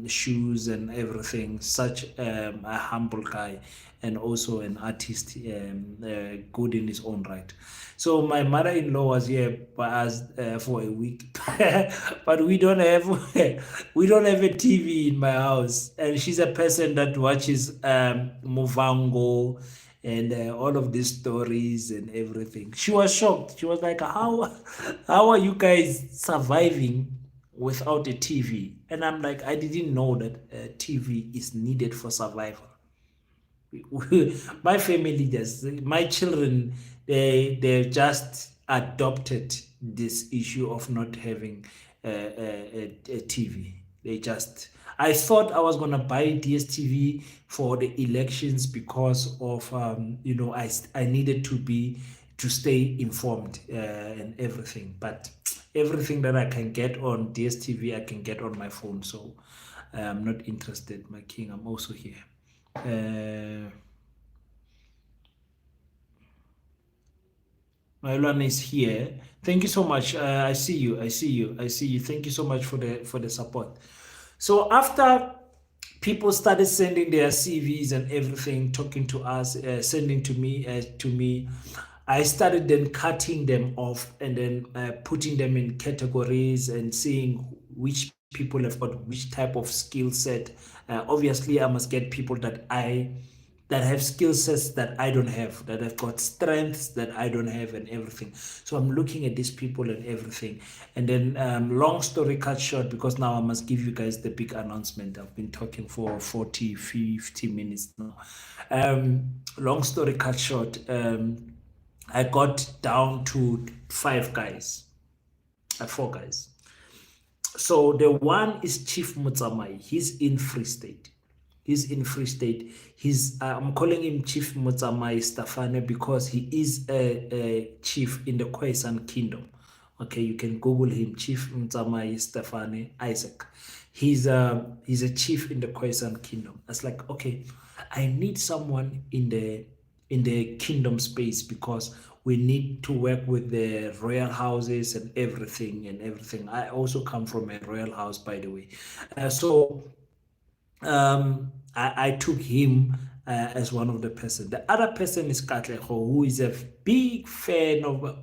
shoes and everything. Such a humble guy and also an artist, good in his own right. So my mother-in-law was here by us for a week, but we don't have we don't have a TV in my house, and she's a person that watches Movango and all of these stories and everything. She was shocked. She was like, how are you guys surviving without a TV? And I'm like, I didn't know that TV is needed for survival. My family does. My children, they just adopted this issue of not having a TV. They just. I thought I was gonna buy DSTV for the elections because of I needed to stay informed and everything. But everything that I can get on DSTV, I can get on my phone. So I'm not interested, my king. I'm also here. Mailana is here. Thank you so much. I see you. I see you. I see you. Thank you so much for the support. So after people started sending their CVs and everything, talking to us, sending to me, I started then cutting them off and then putting them in categories and seeing which people have got which type of skill set. Obviously, I must get people that I that have skill sets that I don't have, that have got strengths that I don't have, and everything. So I'm looking at these people and everything. And then, long story cut short, because now I must give you guys the big announcement. I've been talking for 40, 50 minutes now. Long story cut short, I got down to 4 guys. So the one is Chief Mutsamai. He's in Free State. I'm calling him Chief Mutsamai Stefane because he is a chief in the Khoisan Kingdom. Okay, you can Google him, Chief Mutsamai Stefane Isaac. He's a chief in the Khoisan Kingdom. It's like, okay, I need someone in the kingdom space because we need to work with the royal houses and everything. I also come from a royal house, by the way. So I took him as one of the person. The other person is Katleho, who is a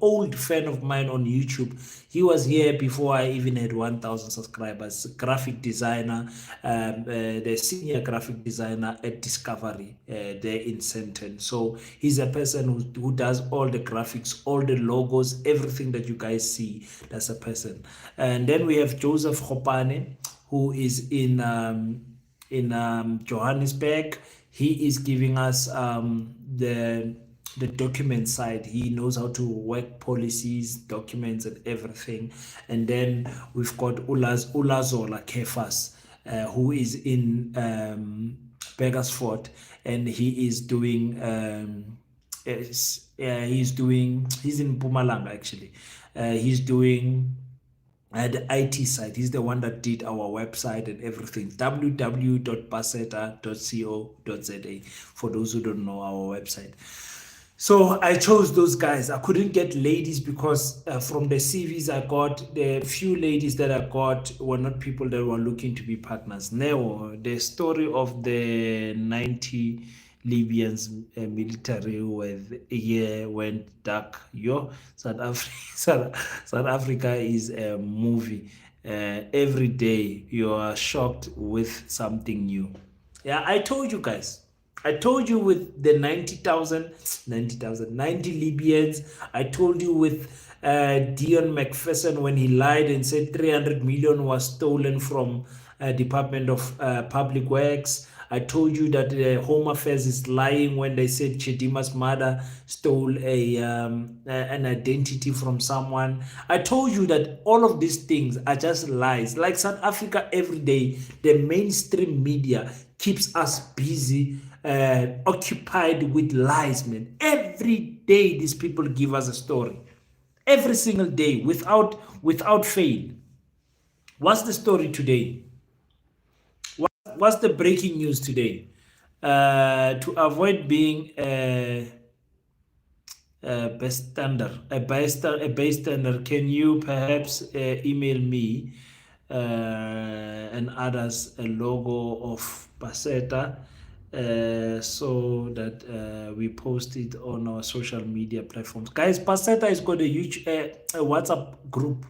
old fan of mine on YouTube. He was here before I even had 1,000 subscribers. Graphic designer, the senior graphic designer at Discovery there in Senton. So he's a person who does all the graphics, all the logos, everything that you guys see. That's a person. And then we have Joseph Hopane, who is in Johannesburg. He is giving us the document side. He knows how to work policies, documents, and everything. And then we've got Ulazola Kefas, who is in Begersford, and he is doing he's in Mpumalanga actually. He's doing the IT side. He's the one that did our website and everything. www.paseta.co.za for those who don't know our website. So I chose those guys. I couldn't get ladies because from the CVs I got, the few ladies that I got were not people that were looking to be partners. Now, the story of the 90 Libyans military went dark. South Africa is a movie. Every day you are shocked with something new. Yeah, I told you guys. I told you with the 90 Libyans. I told you with Dion McPherson when he lied and said 300 million was stolen from Department of Public Works. I told you that Home Affairs is lying when they said Chedima's mother stole an identity from someone. I told you that all of these things are just lies. Like South Africa, every day, the mainstream media keeps us busy, occupied with lies, man. Every day, these people give us a story. Every single day, without fail. What's the story today? What's the breaking news today? To avoid being a bystander, can you perhaps email me and others a logo of Paseta so that we post it on our social media platforms? Guys, Paseta has got a huge WhatsApp group.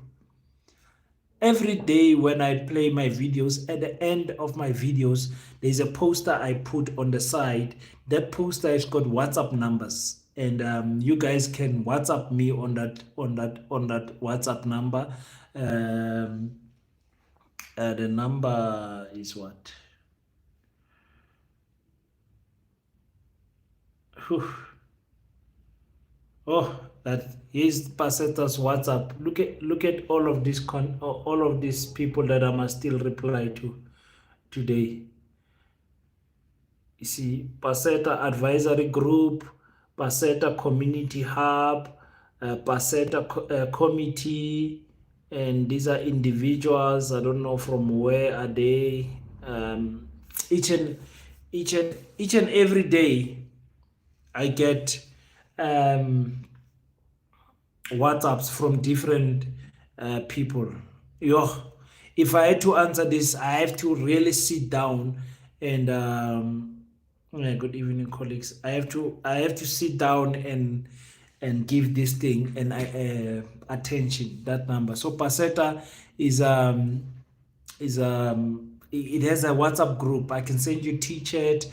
Every day when I play my videos, at the end of my videos, there's a poster I put on the side. That poster has got WhatsApp numbers, and you guys can WhatsApp me on that WhatsApp number. The number is what? Whew. Oh, that is Paseta's WhatsApp. Look at all of these people that I must still reply to today. You see, Paseta Advisory Group, Paseta Community Hub, Paseta Committee, and these are individuals. I don't know from where are they. Each and every day, I get WhatsApps from different people. If I had to answer this, I have to really sit down and good evening, colleagues. I have to sit down and give this thing and attention, that number. So Paseta is it has a WhatsApp group. I can send you t-shirt.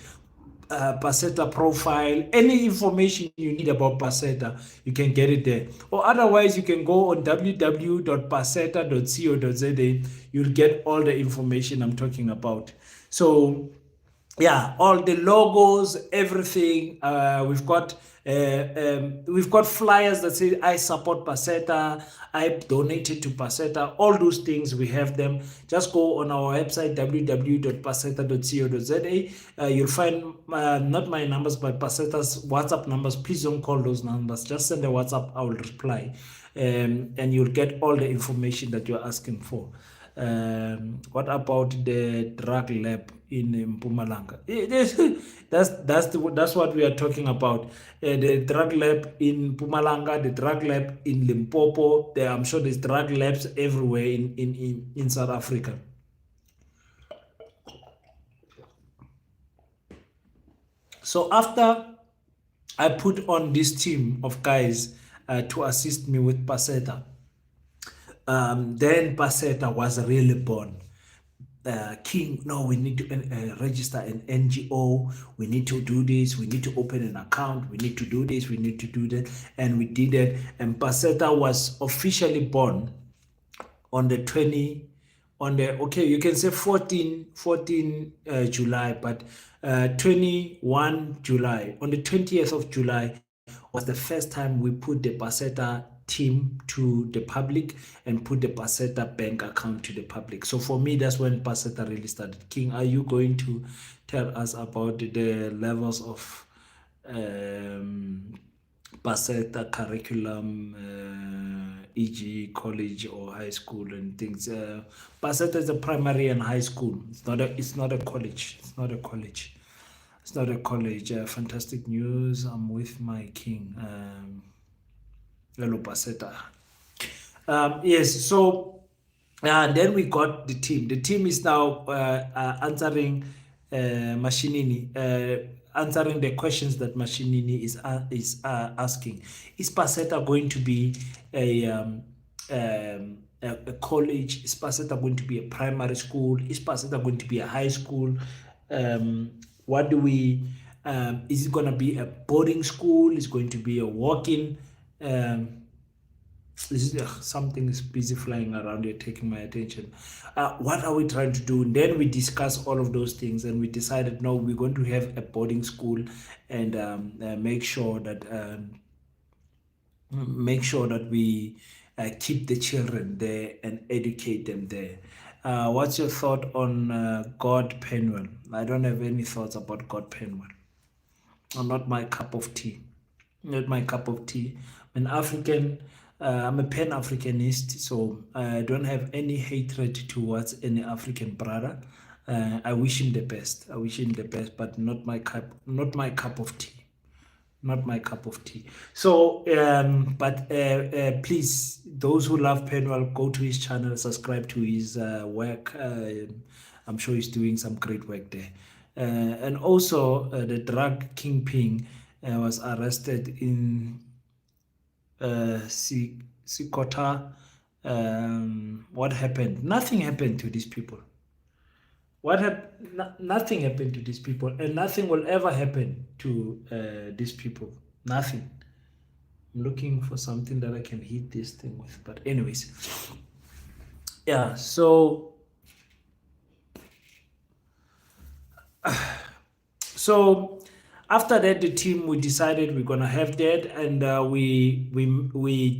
Paseta profile, any information you need about Paseta, you can get it there. Or otherwise, you can go on www.paseta.co.za. You'll get all the information I'm talking about. So yeah, all the logos, everything. We've got flyers that say I support Paseta, I donated to Paseta, all those things. We have them. Just go on our website www.paseta.co.za. You'll find not my numbers but Paseta's WhatsApp numbers. Please don't call those numbers, just send a WhatsApp, I will reply, and you'll get all the information that you're asking for. What about the drug lab in Mpumalanga? That's what we are talking about. The drug lab in Mpumalanga, the drug lab in Limpopo. I'm sure there's drug labs everywhere in South Africa. So after I put on this team of guys to assist me with Paseta, then Paseta was really born. King, no, we need to register an NGO. We need to do this. We need to open an account. We need to do this. We need to do that. And we did it. And Paseta was officially born on the 20, on the, okay, you can say 14 July, but 21 July. On the 20th of July was the first time we put the Paseta team to the public and put the Paseta bank account to the public. So for me, that's when Paseta really started. King, are you going to tell us about the levels of Paseta curriculum, e.g. college or high school and things? Paseta is a primary and high school. It's not a college. It's not a college. It's not a college. Fantastic news. I'm with my king. Hello, Paseta. Yes, so then we got the team. The team is now answering Mashinini, answering the questions that Mashinini is asking. Is Paseta going to be a college? Is Paseta going to be a primary school? Is Paseta going to be a high school? What do we? Is it going to be a boarding school? Is it going to be a walk-in? Something is busy flying around here taking my attention. What are we trying to do? And then we discuss all of those things and we decided, no, we're going to have a boarding school and make sure that we keep the children there and educate them there. What's your thought on God Penwell? I don't have any thoughts about God Penwell. Not my cup of tea. Not my cup of tea. I'm an African. I'm a Pan-Africanist, so I don't have any hatred towards any African brother. I wish him the best. I wish him the best, but not my cup of tea. Not my cup of tea. So, but please, those who love Penwell, go to his channel, subscribe to his work. I'm sure he's doing some great work there. And also, the drug kingpin was arrested in Sikota. What happened? Nothing happened to these people. Nothing happened to these people, and nothing will ever happen to these people. Nothing. I'm looking for something that I can hit this thing with, but anyways, yeah. So after that, the team, we decided we're gonna have that, and we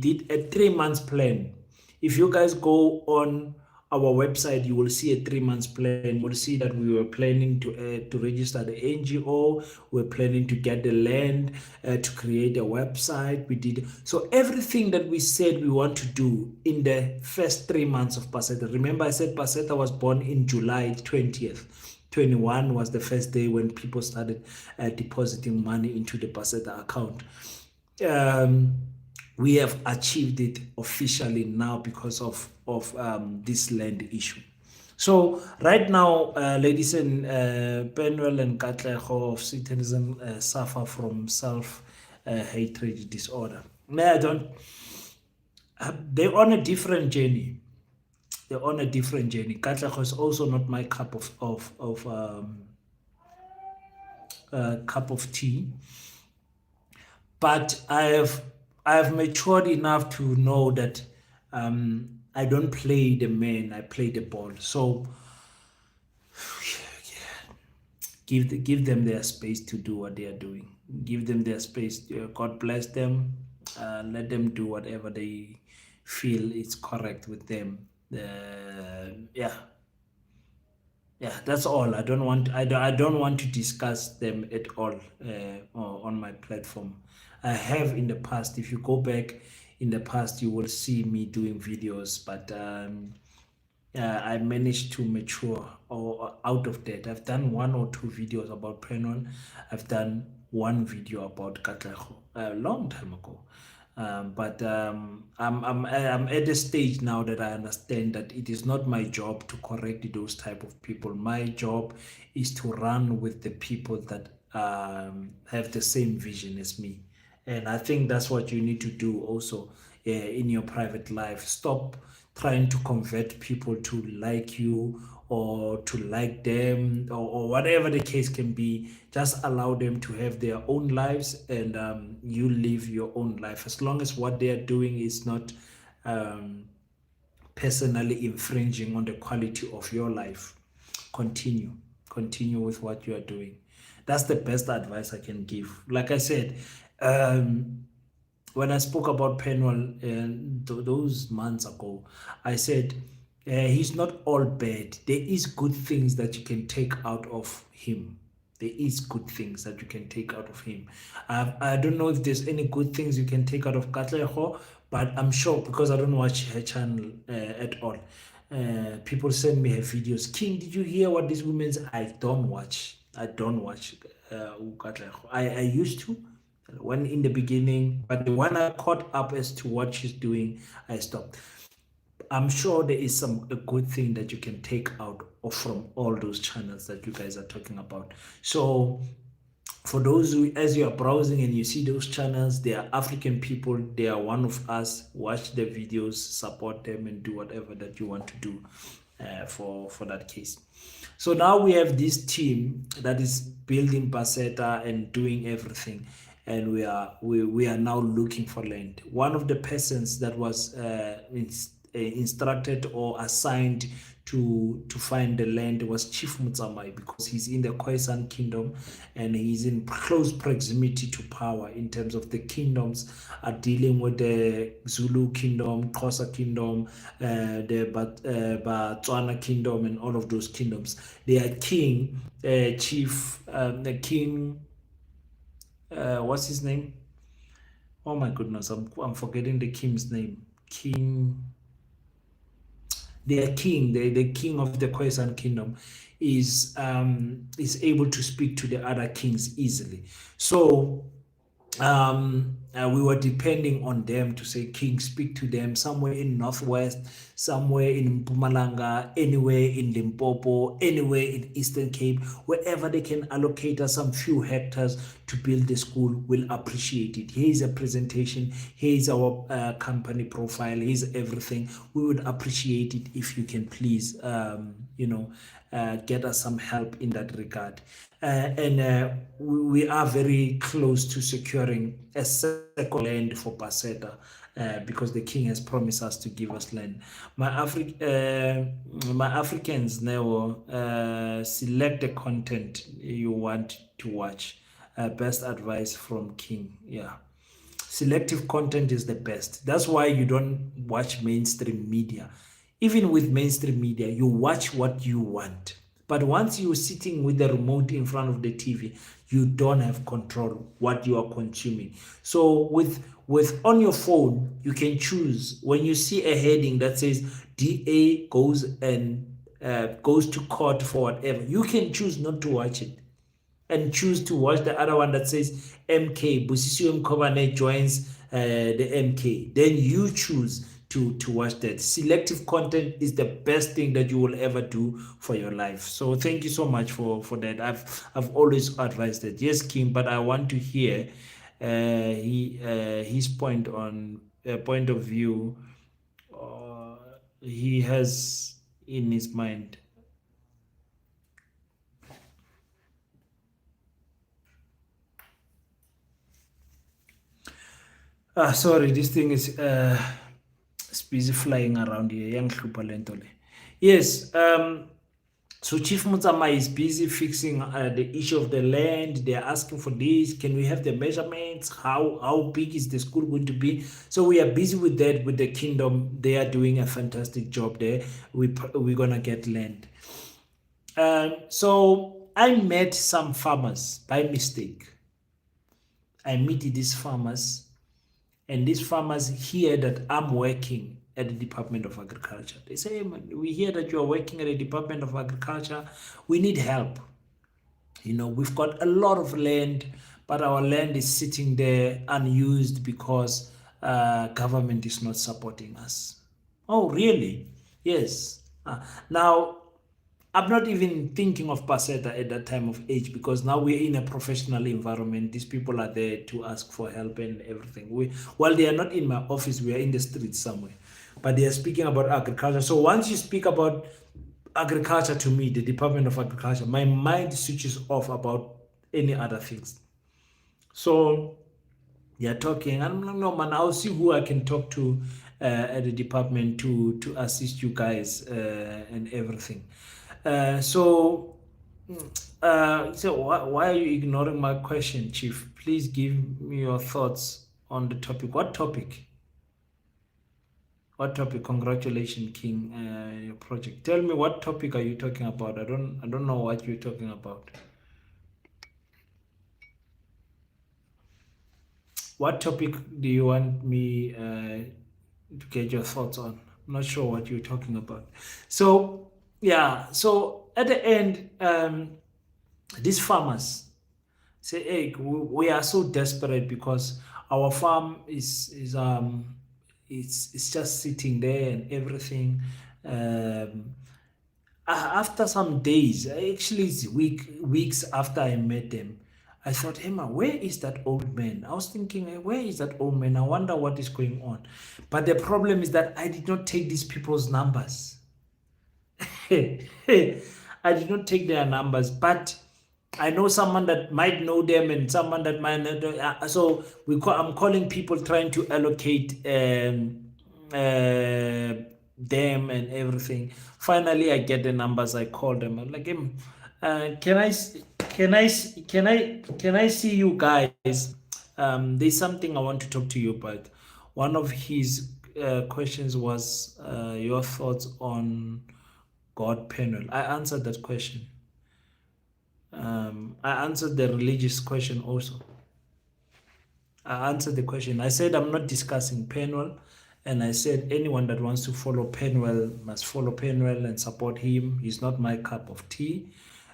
did a 3 months plan. If you guys go on our website, you will see a 3 months plan. You will see that we were planning to register the NGO. We're planning to get the land, to create a website. We did so everything that we said we want to do in the first 3 months of Paseta. Remember, I said Paseta was born in July 20th. 21 was the first day when people started depositing money into the Paseta account. We have achieved it officially now because of this land issue. So right now, ladies and Penwell and Katlego of Satanism suffer from self-hatred disorder. They're on a different journey. They're on a different journey. Katlego is also not my cup of cup of tea. But I have matured enough to know that I don't play the man, I play the ball. So give them their space to do what they are doing. Give them their space. God bless them. Let them do whatever they feel is correct with them. Yeah, yeah, that's all. I don't want to discuss them at all on my platform. I have in the past. If you go back in the past, you will see me doing videos, but I managed to mature or out of that. I've done one or two videos about Penon. I've done one video about Katlego a long time ago. But I'm at a stage now that I understand that it is not my job to correct those type of people. My job is to run with the people that have the same vision as me. And I think that's what you need to do also in your private life. Stop trying to convert people to like you or to like them, or whatever the case can be. Just allow them to have their own lives, and you live your own life, as long as what they are doing is not um, personally infringing on the quality of your life. Continue with what you are doing. That's the best advice I can give. Like I said, when I spoke about Penwell those months ago, I said he's not all bad. There is good things that you can take out of him. There is good things that you can take out of him. I don't know if there's any good things you can take out of Katleho, but I'm sure, because I don't watch her channel at all. People send me her videos. King, did you hear what these women say? I don't watch. I don't watch Katleho. I used to when in the beginning, but when I caught up as to what she's doing, I stopped. I'm sure there is a good thing that you can take out of from all those channels that you guys are talking about. So for those who, as you are browsing and you see those channels, they are African people, they are one of us. Watch the videos, support them, and do whatever that you want to do for that case. So now we have this team that is building Paseta and doing everything, and we are now looking for land. One of the persons that was instructed or assigned to find the land was Chief Mutsamai, because he's in the Khoisan kingdom and he's in close proximity to power. In terms of the kingdoms are dealing with the Zulu kingdom, Xhosa kingdom, the Batswana kingdom, and all of those kingdoms. Their king, the king, what's his name? Oh my goodness, I'm forgetting the king's name. Their king, the king of the Khoisan kingdom, is able to speak to the other kings easily. So we were depending on them to say, King, speak to them somewhere in Northwest, somewhere in Mpumalanga, anywhere in Limpopo, anywhere in Eastern Cape, wherever they can allocate us some few hectares to build the school. We'll appreciate it. Here's a presentation, here's our company profile, here's everything. We would appreciate it if you can please, get us some help in that regard. And we are very close to securing a second land for Paseta, because the king has promised us to give us land. My Africans now select the content you want to watch. Best advice from King. Yeah. Selective content is the best. That's why you don't watch mainstream media. Even with mainstream media, you watch what you want. But once you're sitting with the remote in front of the TV, you don't have control what you are consuming. So with on your phone, you can choose. When you see a heading that says DA goes to court for whatever, you can choose not to watch it and choose to watch the other one that says MK, Busisiwe Mkhobane joins the MK. Then you choose to watch that. Selective content is the best thing that you will ever do for your life. So thank you so much for that. I've always advised that. Yes, Kim, but I want to hear his point of view he has in his mind. Sorry, this thing is it's busy flying around here. Yang hlupha le nto le. Yes, so Chief Mutsama is busy fixing the issue of the land. They're asking for this. Can we have the measurements? How big is the school going to be? So we are busy with that with the kingdom. They are doing a fantastic job there. We're gonna get land. So I met some farmers by mistake. I meet these farmers, and these farmers hear that I'm working at the Department of Agriculture. They say, hey, man, we hear that you are working at the Department of Agriculture. We need help. We've got a lot of land, but our land is sitting there unused because government is not supporting us. Oh, really? Yes. Now, I'm not even thinking of Paseta at that time of age because now we're in a professional environment. These people are there to ask for help and everything. While they are not in my office, we are in the streets somewhere. But they are speaking about agriculture. So once you speak about agriculture to me, the Department of Agriculture, my mind switches off about any other things. So they're talking, and no man, I'll see who I can talk to at the department to assist you guys and everything. So why are you ignoring my question, Chief? Please give me your thoughts on the topic. What topic? What topic? Congratulations, King. Your project. Tell me, what topic are you talking about? I don't know what you're talking about. What topic do you want me to get your thoughts on? I'm not sure what you're talking about. So yeah. So at the end, these farmers say, hey, we are so desperate because our farm it's just sitting there and everything. Um, After some days, actually it's weeks after I met them, I thought, hey man, where is that old man? I was thinking, "Hey, where is that old man? I wonder what is going on." But the problem is that I did not take these people's numbers. I did not take their numbers, but I know someone that might know them and someone that might not. So I'm calling people trying to allocate them and everything. Finally, I get the numbers. I call them. I'm like, can I see you guys? There's something I want to talk to you about. One of his questions was your thoughts on God panel. I answered that question. I answered the religious question also. I answered the question. I said I'm not discussing Penwell, and I said anyone that wants to follow Penwell must follow Penwell and support him. He's not my cup of tea.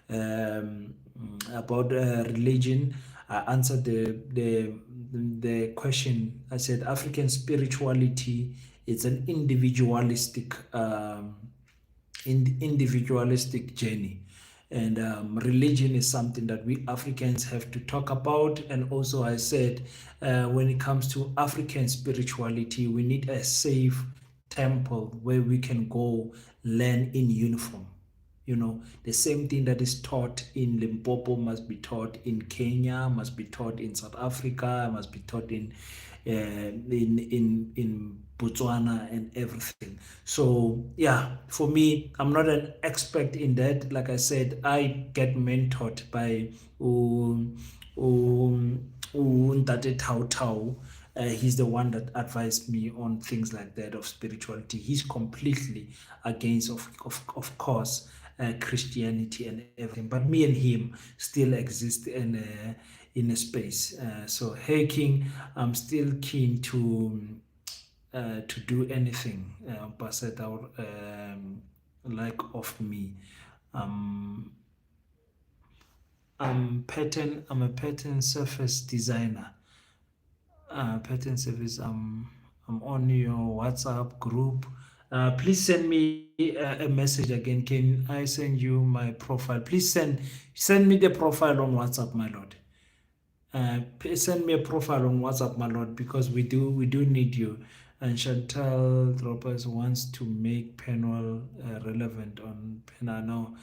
About religion, I answered the question. I said African spirituality is an individualistic journey, and religion is something that we Africans have to talk about. And also I said when it comes to African spirituality, we need a safe temple where we can go learn in uniform. The same thing that is taught in Limpopo must be taught in Kenya, must be taught in South Africa, must be taught in Botswana and everything. So yeah, for me, I'm not an expert in that. Like I said, I get mentored by Ntate Tau Tau. He's the one that advised me on things like that of spirituality. He's completely against, of course, Christianity and everything. But me and him still exist in a space. So hey, King, I'm still keen to do anything Paseta like of me. Um, I'm a pattern surface designer. Pattern service. I'm on your WhatsApp group. Please send me a message again. Can I send you my profile? Please send me the profile on WhatsApp, my lord. Please send me a profile on WhatsApp, my lord, because we do need you. And Chantal Droppers wants to make Penwell relevant on Pena. No,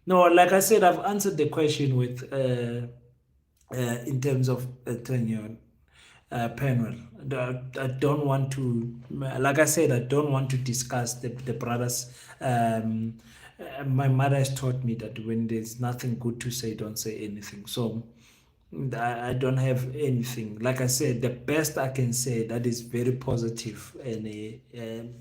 no. Like I said, I've answered the question with in terms of tenure. panel. I don't want to, like I said, I don't want to discuss the brothers. My mother has taught me that when there's nothing good to say, don't say anything. So I don't have anything. Like I said, the best I can say that is very positive and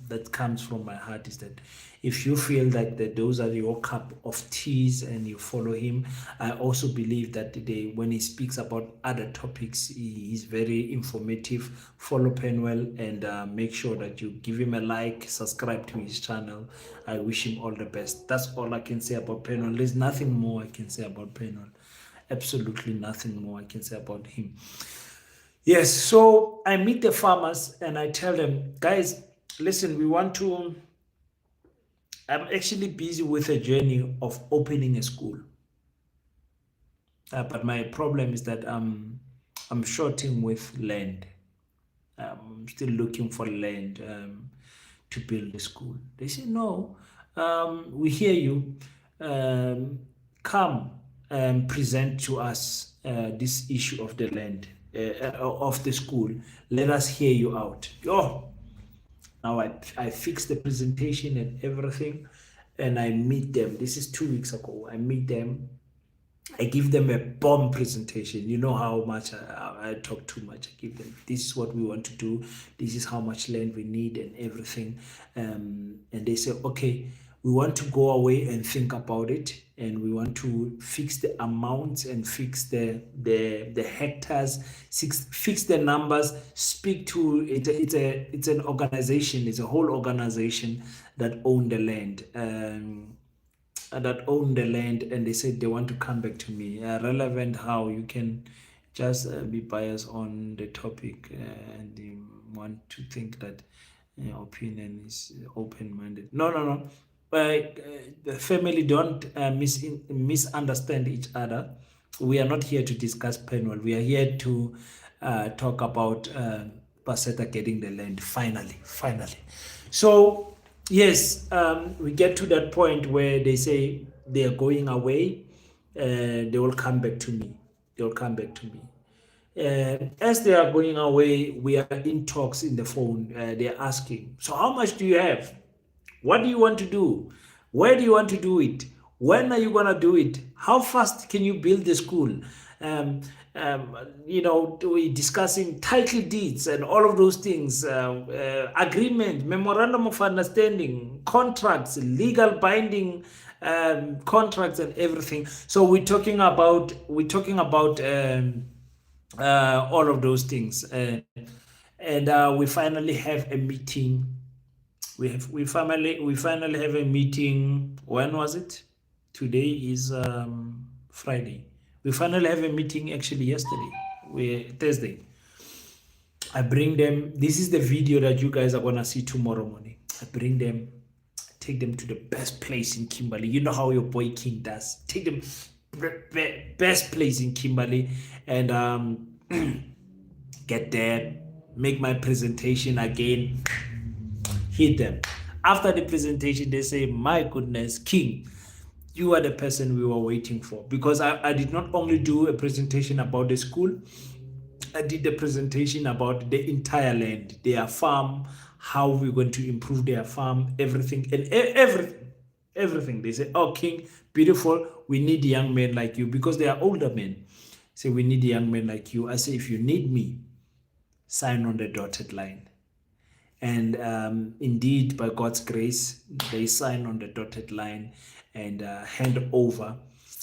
that comes from my heart is that if you feel that those are your cup of teas and you follow him, I also believe that when he speaks about other topics, he's very informative. Follow Penwell and make sure that you give him a like, subscribe to his channel. I wish him all the best. That's all I can say about Penwell. There's nothing more I can say about Penwell. Absolutely nothing more I can say about him. Yes, so I meet the farmers and I tell them, guys, listen, I'm actually busy with a journey of opening a school. But my problem is that I'm shorting with land. I'm still looking for land to build a school. They say, no, we hear you. Come and present to us this issue of the land, of the school. Let us hear you out. Oh, now I fix the presentation and everything, and I meet them. This is 2 weeks ago. I meet them. I give them a bomb presentation. You know how much I talk too much. I give them, this is what we want to do. This is how much land we need and everything. And they say, okay, we want to go away and think about it. And we want to fix the amounts and fix the hectares, fix the numbers, speak to it. It's an organization. It's a whole organization that own the land. That own the land, and they said they want to come back to me. Relevant how you can just be biased on the topic and you want to think that opinion is open-minded. No. The family don't misunderstand each other. We are not here to discuss Penwell. We are here to talk about Paseta getting the land finally. So yes, we get to that point where they say they are going away. They will come back to me. As they are going away, we are in talks in the phone. They're asking, so how much do you have? What do you want to do? Where do you want to do it? When are you going to do it? How fast can you build the school? Um, we're discussing title deeds and all of those things, agreement, memorandum of understanding, contracts, legal binding contracts, and everything. So we're talking about all of those things, and we finally have a meeting. We finally have a meeting. When was it? Today is Friday. We finally have a meeting actually yesterday. Thursday. I bring them. This is the video that you guys are gonna see tomorrow morning. I bring them, take them to the best place in Kimberley. You know how your boy King does. Take them best place in Kimberley and get there, make my presentation again, hit them. After the presentation, they say, my goodness, King, you are the person we were waiting for. Because I did not only do a presentation about the school, I did the presentation about the entire land, their farm, how we're going to improve their farm, everything, and everything. They say, oh, King, beautiful, we need young men like you, because they are older men. Say, we need young men like you. I say, if you need me, sign on the dotted line. And indeed, by God's grace, they sign on the dotted line and hand over.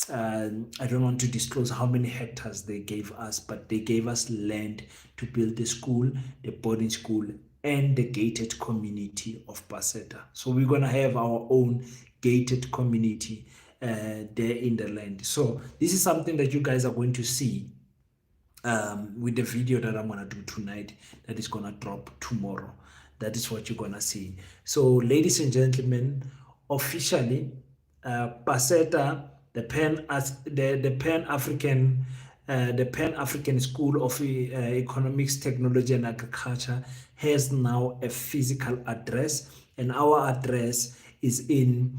I don't want to disclose how many hectares they gave us, but they gave us land to build the school, the boarding school, and the gated community of Paseta. So we're going to have our own gated community there in the land. So this is something that you guys are going to see with the video that I'm going to do tonight, that is going to drop tomorrow. That is what you're going to see. So, ladies and gentlemen, officially, Paseta, the Pan-African School of Economics, Technology and Agriculture has now a physical address, and our address is in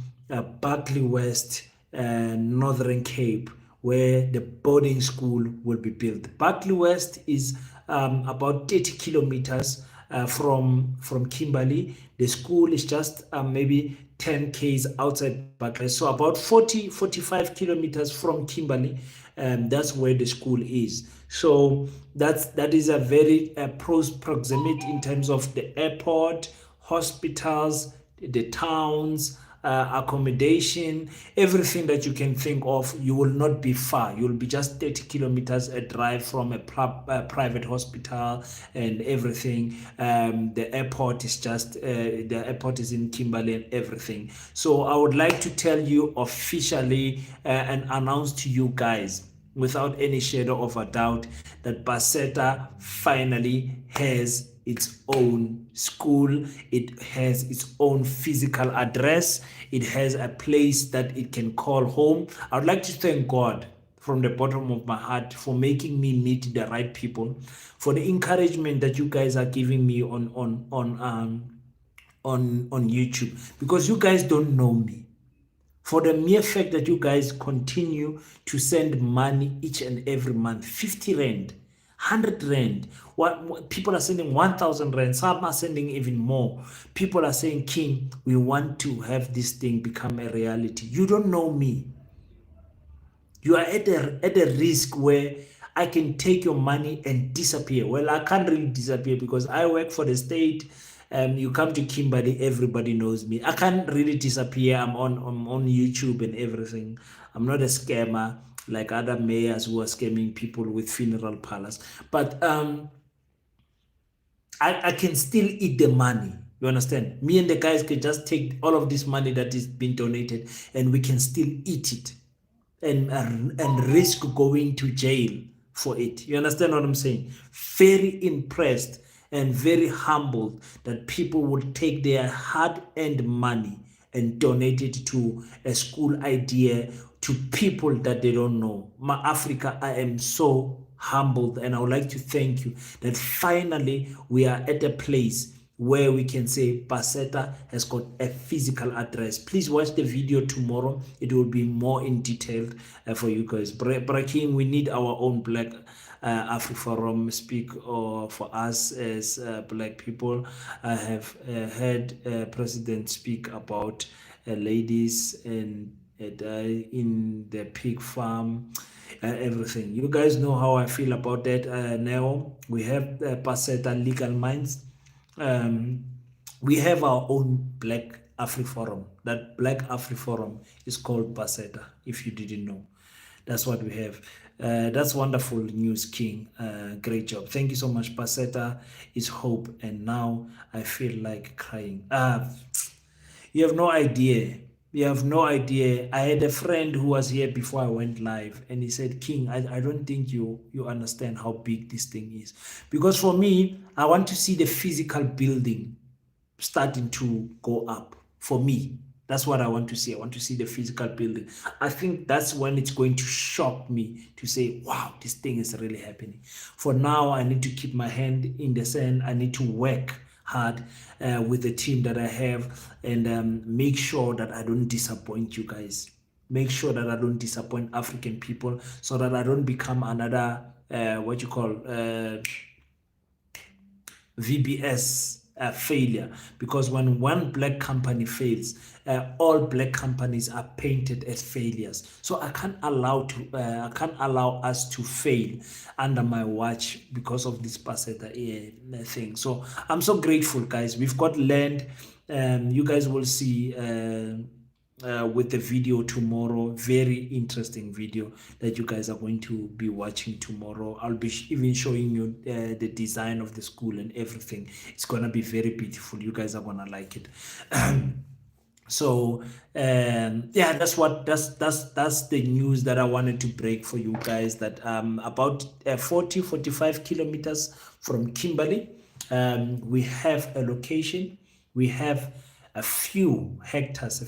Berkeley West, Northern Cape, where the boarding school will be built. Berkeley West is about 30 kilometers from Kimberley. The school is just maybe 10 k's outside Barclay, so about 45 kilometers from Kimberley. That's where the school is. So that is a very proximate in terms of the airport, hospitals, the towns, accommodation, everything that you can think of. You will not be far. You'll be just 30 kilometers a drive from a private hospital and everything. The airport is in Kimberley and everything. So I would like to tell you officially and announce to you guys without any shadow of a doubt that Paseta finally has its own school. It has its own physical address. It has a place that it can call home. I would like to thank God from the bottom of my heart for making me meet the right people, for the encouragement that you guys are giving me on YouTube, because you guys don't know me. For the mere fact that you guys continue to send money each and every month, 50 rand, 100 rand, what people are sending 1,000 rand, some are sending even more. People are saying, King, we want to have this thing become a reality. You don't know me. You are at a risk where I can take your money and disappear. Well, I can't really disappear because I work for the state. You come to Kimberley, everybody knows me. I can't really disappear. I'm on YouTube and everything. I'm not a scammer like other mayors who are scamming people with funeral parlors. But I can still eat the money. You understand? Me and the guys can just take all of this money that is being donated and we can still eat it and risk going to jail for it. You understand what I'm saying? Very impressed and very humbled that people would take their hard-earned money and donate it to a school idea, to people that they don't know. My Africa, I am so humbled, and I would like to thank you that finally we are at a place where we can say Paseta has got a physical address. Please watch the video tomorrow. It will be more in detail for you guys. Braking, we need our own Black AfriForum speak for us as Black people. I have heard President speak about ladies and in the pig farm, everything. You guys know how I feel about that. Now we have Paseta Legal Minds. We have our own Black AfriForum. That Black AfriForum is called Paseta, if you didn't know. That's what we have. That's wonderful news, King. Great job. Thank you so much. Paseta is hope, and now I feel like crying. You have no idea. You have no idea. I had a friend who was here before I went live, and he said, King, I don't think you understand how big this thing is. Because for me, I want to see the physical building starting to go up. For me, that's what I want to see. I want to see the physical building. I think that's when it's going to shock me to say, wow, this thing is really happening. For now, I need to keep my hand in the sand. I need to work hard with the team that I have, and make sure that I don't disappoint you guys. Make sure that I don't disappoint African people, so that I don't become another what you call VBS failure. Because when one Black company fails, all Black companies are painted as failures. So I can't allow us to fail under my watch because of this Paseta thing. So I'm so grateful, guys. We've got land. You guys will see with the video tomorrow. Very interesting video that you guys are going to be watching tomorrow. I'll be even showing you the design of the school and everything. It's gonna be very beautiful. You guys are gonna like it. So yeah, that's the news that I wanted to break for you guys, that about 45 kilometers from Kimberley, we have a location. We have a few hectares, a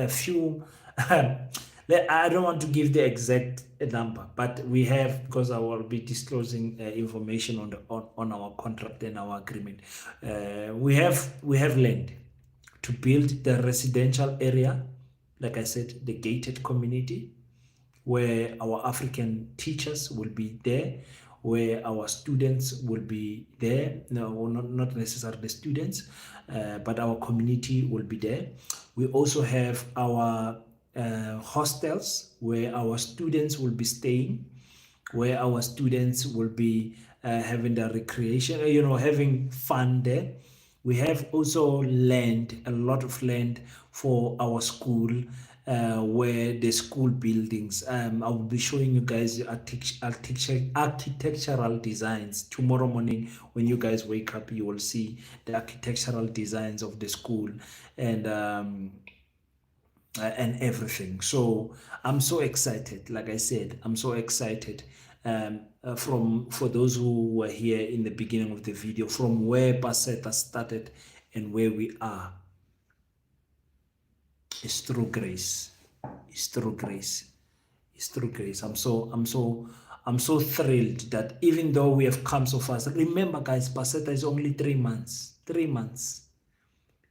few I don't want to give the exact number, but we have, because I will be disclosing information on our contract and our agreement. We have land to build the residential area, like I said, the gated community, where our African teachers will be there. where our students will be there. No, not necessarily the students, but our community will be there. We also have our hostels where our students will be staying, where our students will be having the recreation, having fun there. We have also land, a lot of land for our school, where the school buildings. I will be showing you guys the architectural designs tomorrow morning. When you guys wake up, you will see the architectural designs of the school, and everything. So I'm so excited. Like I said, I'm so excited. For those who were here in the beginning of the video, from where Paseta started and where we are, it's through grace. It's through grace. It's through grace. I'm so thrilled that even though we have come so fast. Remember, guys, Paseta is only 3 months. 3 months.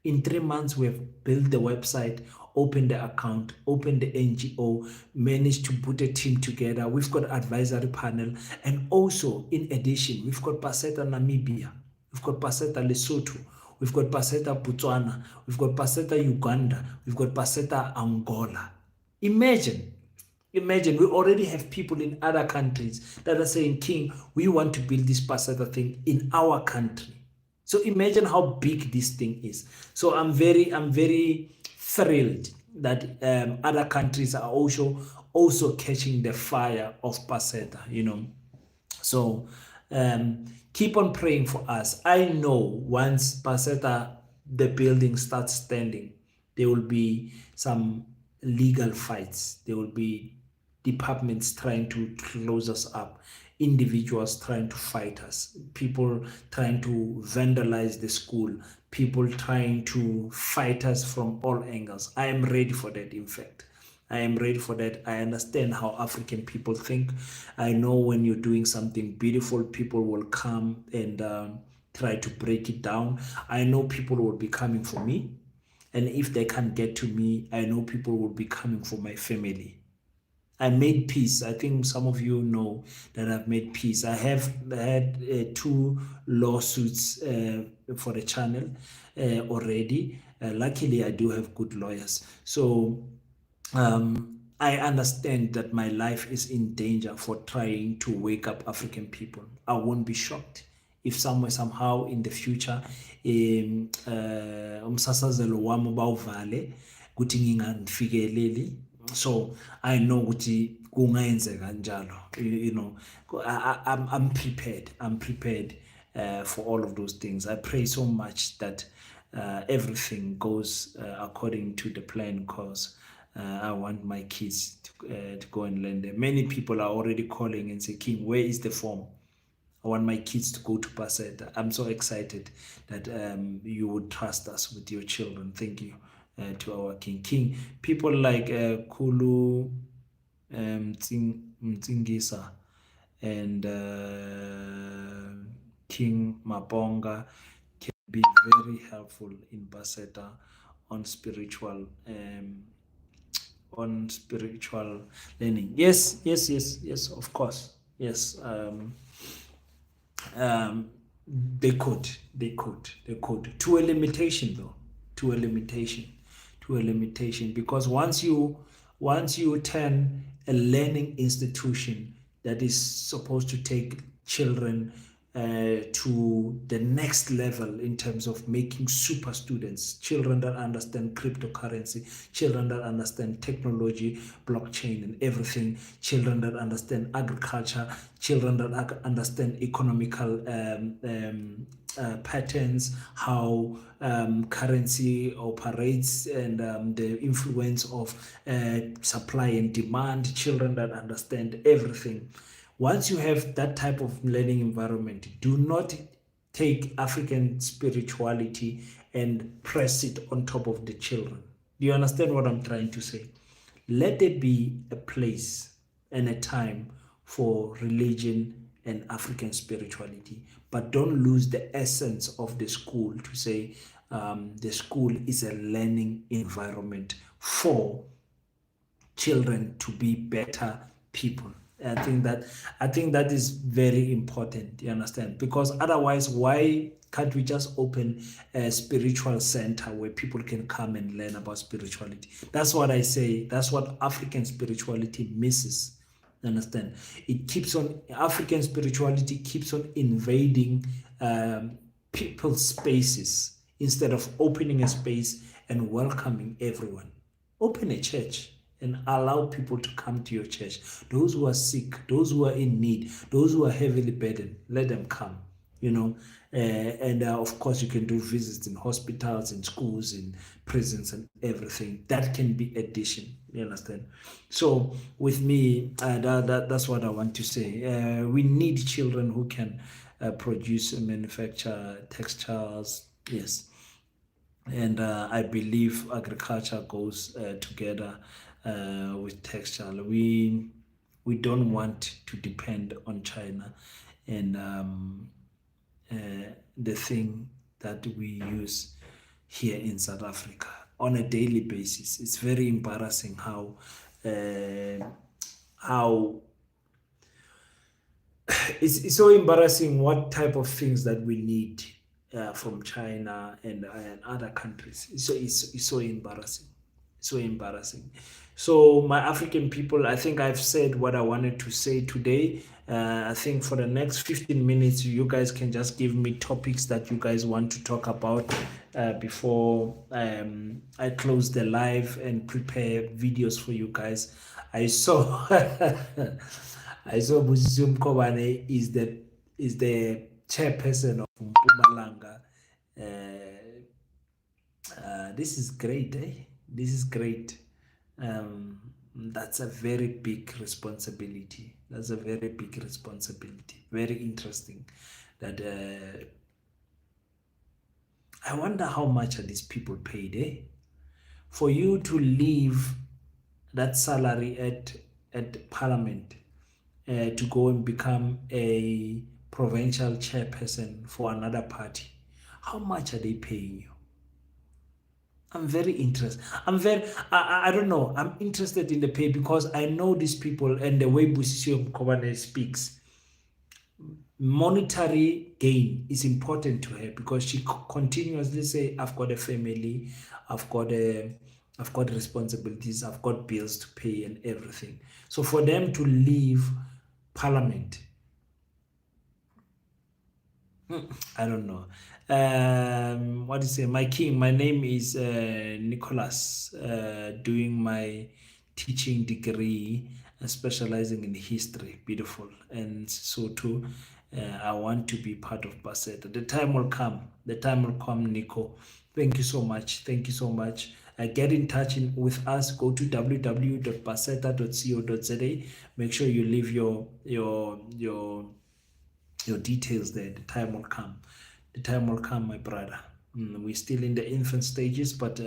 In 3 months, we have built the website, opened the account, opened the NGO, managed to put a team together. We've got advisory panel. And also, in addition, we've got Paseta Namibia. We've got Paseta Lesotho. We've got Paseta Botswana. We've got Paseta Uganda. We've got Paseta Angola. Imagine, we already have people in other countries that are saying, King, we want to build this Paseta thing in our country. So imagine how big this thing is. So I'm very thrilled that other countries are also catching the fire of Paseta, So keep on praying for us. I know once Paseta, the building starts standing, there will be some legal fights. There will be departments trying to close us up, individuals trying to fight us, people trying to vandalize the school, people trying to fight us from all angles. I am ready for that, in fact. I am ready for that. I understand how African people think. I know when you're doing something beautiful, people will come and try to break it down. I know people will be coming for me. And if they can't get to me, I know people will be coming for my family. I made peace. I think some of you know that I've made peace. I have had 2 lawsuits for the channel already. Luckily, I do have good lawyers. So I understand that my life is in danger for trying to wake up African people. I won't be shocked if somewhere, somehow in the future, umsasazelo wami bawuvale kuthi nginganifikeleli. So I know ukuthi kungayenzeka njalo. I'm prepared. I'm prepared for all of those things. I pray so much that everything goes according to the plan, because I want my kids to go and learn there. Many people are already calling and say, King, where is the form? I want my kids to go to Paseta. I'm so excited that you would trust us with your children. Thank you to our King. People like Kulu Mtsingisa and King Mabonga can be very helpful in Paseta on spiritual learning. Yes, of course. Yes. They could to a limitation, though. To a limitation, because once you turn a learning institution that is supposed to take children to the next level in terms of making super students, children that understand cryptocurrency, children that understand technology, blockchain and everything, children that understand agriculture, children that understand economical patterns, how currency operates, and the influence of supply and demand, children that understand everything. Once you have that type of learning environment, do not take African spirituality and press it on top of the children. Do you understand what I'm trying to say? Let there be a place and a time for religion and African spirituality, but don't lose the essence of the school to say the school is a learning environment for children to be better people. I think that is very important. You understand? Because otherwise, why can't we just open a spiritual center where people can come and learn about spirituality? That's what I say. That's what African spirituality misses. You understand? African spirituality keeps on invading people's spaces instead of opening a space and welcoming everyone. Open a church and allow people to come to your church. Those who are sick, those who are in need, those who are heavily burdened, let them come. You know, and of course, you can do visits in hospitals, in schools, in prisons, and everything. That can be addition. You understand? So, with me, that's what I want to say. We need children who can produce and manufacture textiles. Yes, and I believe agriculture goes together with textile. We don't want to depend on China, and the thing that we use here in South Africa on a daily basis. It's very embarrassing how it's so embarrassing what type of things that we need from China and other countries. It's so embarrassing. So embarrassing. So, my African people, I think I've said what I wanted to say today. I think for the next 15 minutes, you guys can just give me topics that you guys want to talk about before I close the live and prepare videos for you guys. I saw I saw Busisi Mkobane is the chairperson of Mpumalanga. This is great, eh? This is great. That's a very big responsibility. That's a very big responsibility. Very interesting. That I wonder how much are these people paid, eh? For you to leave that salary at Parliament to go and become a provincial chairperson for another party. How much are they paying you? I'm very interested. I don't know. I'm interested in the pay because I know these people and the way Busisi Mkobane speaks. Monetary gain is important to her because she continuously say, "I've got a family, I've got I've got responsibilities, I've got bills to pay and everything." So for them to leave Parliament, I don't know. What is it? My king, my name is Nicholas, doing my teaching degree, specializing in history. Beautiful. And so too, I want to be part of Paseta. The time will come. The time will come, Nico. Thank you so much. Thank you so much. Get in touch with us. Go to www.paseta.co.za. Make sure you leave your details there. The time will come. The time will come, my brother. We're still in the infant stages, but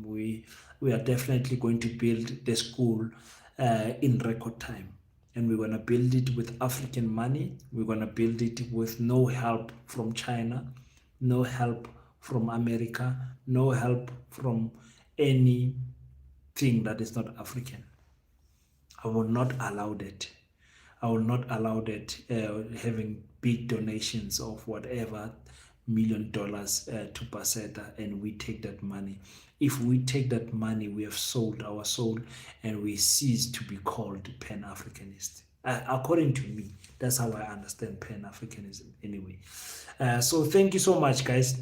we are definitely going to build the school in record time. And we're going to build it with African money. We're going to build it with no help from China, no help from America, no help from anything that is not African. I will not allow that. I will not allow that having big donations of whatever $1 million to Paseta and we take that money. If we take that money, we have sold our soul and we cease to be called Pan-Africanist. According to me, that's how I understand Pan-Africanism anyway. So thank you so much, guys.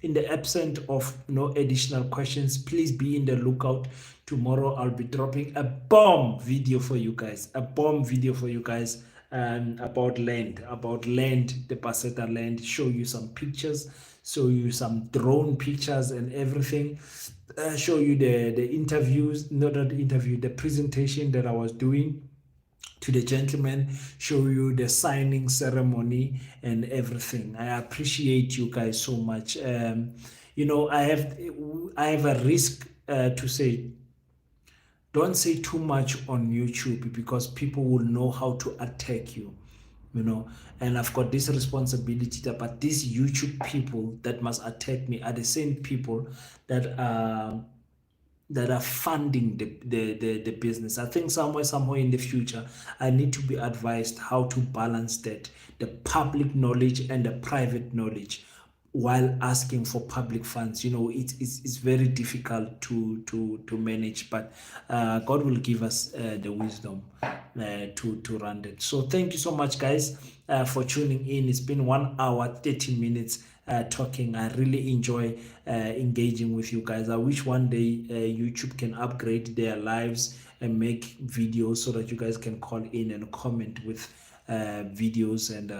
In the absence of no additional questions, please be in the lookout. Tomorrow I'll be dropping a bomb video for you guys. A bomb video for you guys about land, the Paseta land. Show you some pictures, show you some drone pictures and everything. Show you the interviews, not the interview, the presentation that I was doing to the gentleman, show you the signing ceremony and everything. I appreciate you guys so much. I have a risk to say, don't say too much on YouTube because people will know how to attack you. And I've got this responsibility but these YouTube people that must attack me are the same people that are that are funding the business. I think somewhere in the future, I need to be advised how to balance that, the public knowledge and the private knowledge, while asking for public funds. It's very difficult to manage, but God will give us the wisdom to run it. So thank you so much, guys, for tuning in. It's been 1 hour 30 minutes talking. I really enjoy engaging with you guys. I wish one day YouTube can upgrade their lives and make videos so that you guys can call in and comment with videos and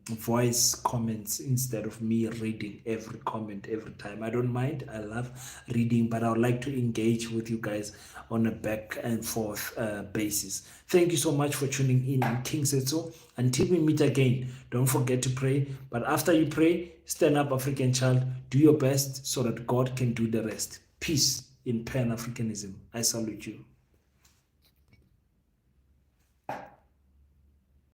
voice comments, instead of me reading every comment every time. I don't mind, I love reading, but I would like to engage with you guys on a back and forth basis. Thank you so much for tuning in. I'm King Setso. Until we meet again, don't forget to pray, but after you pray, stand up, African child. Do your best so that God can do the rest. Peace in Pan-Africanism. I salute you.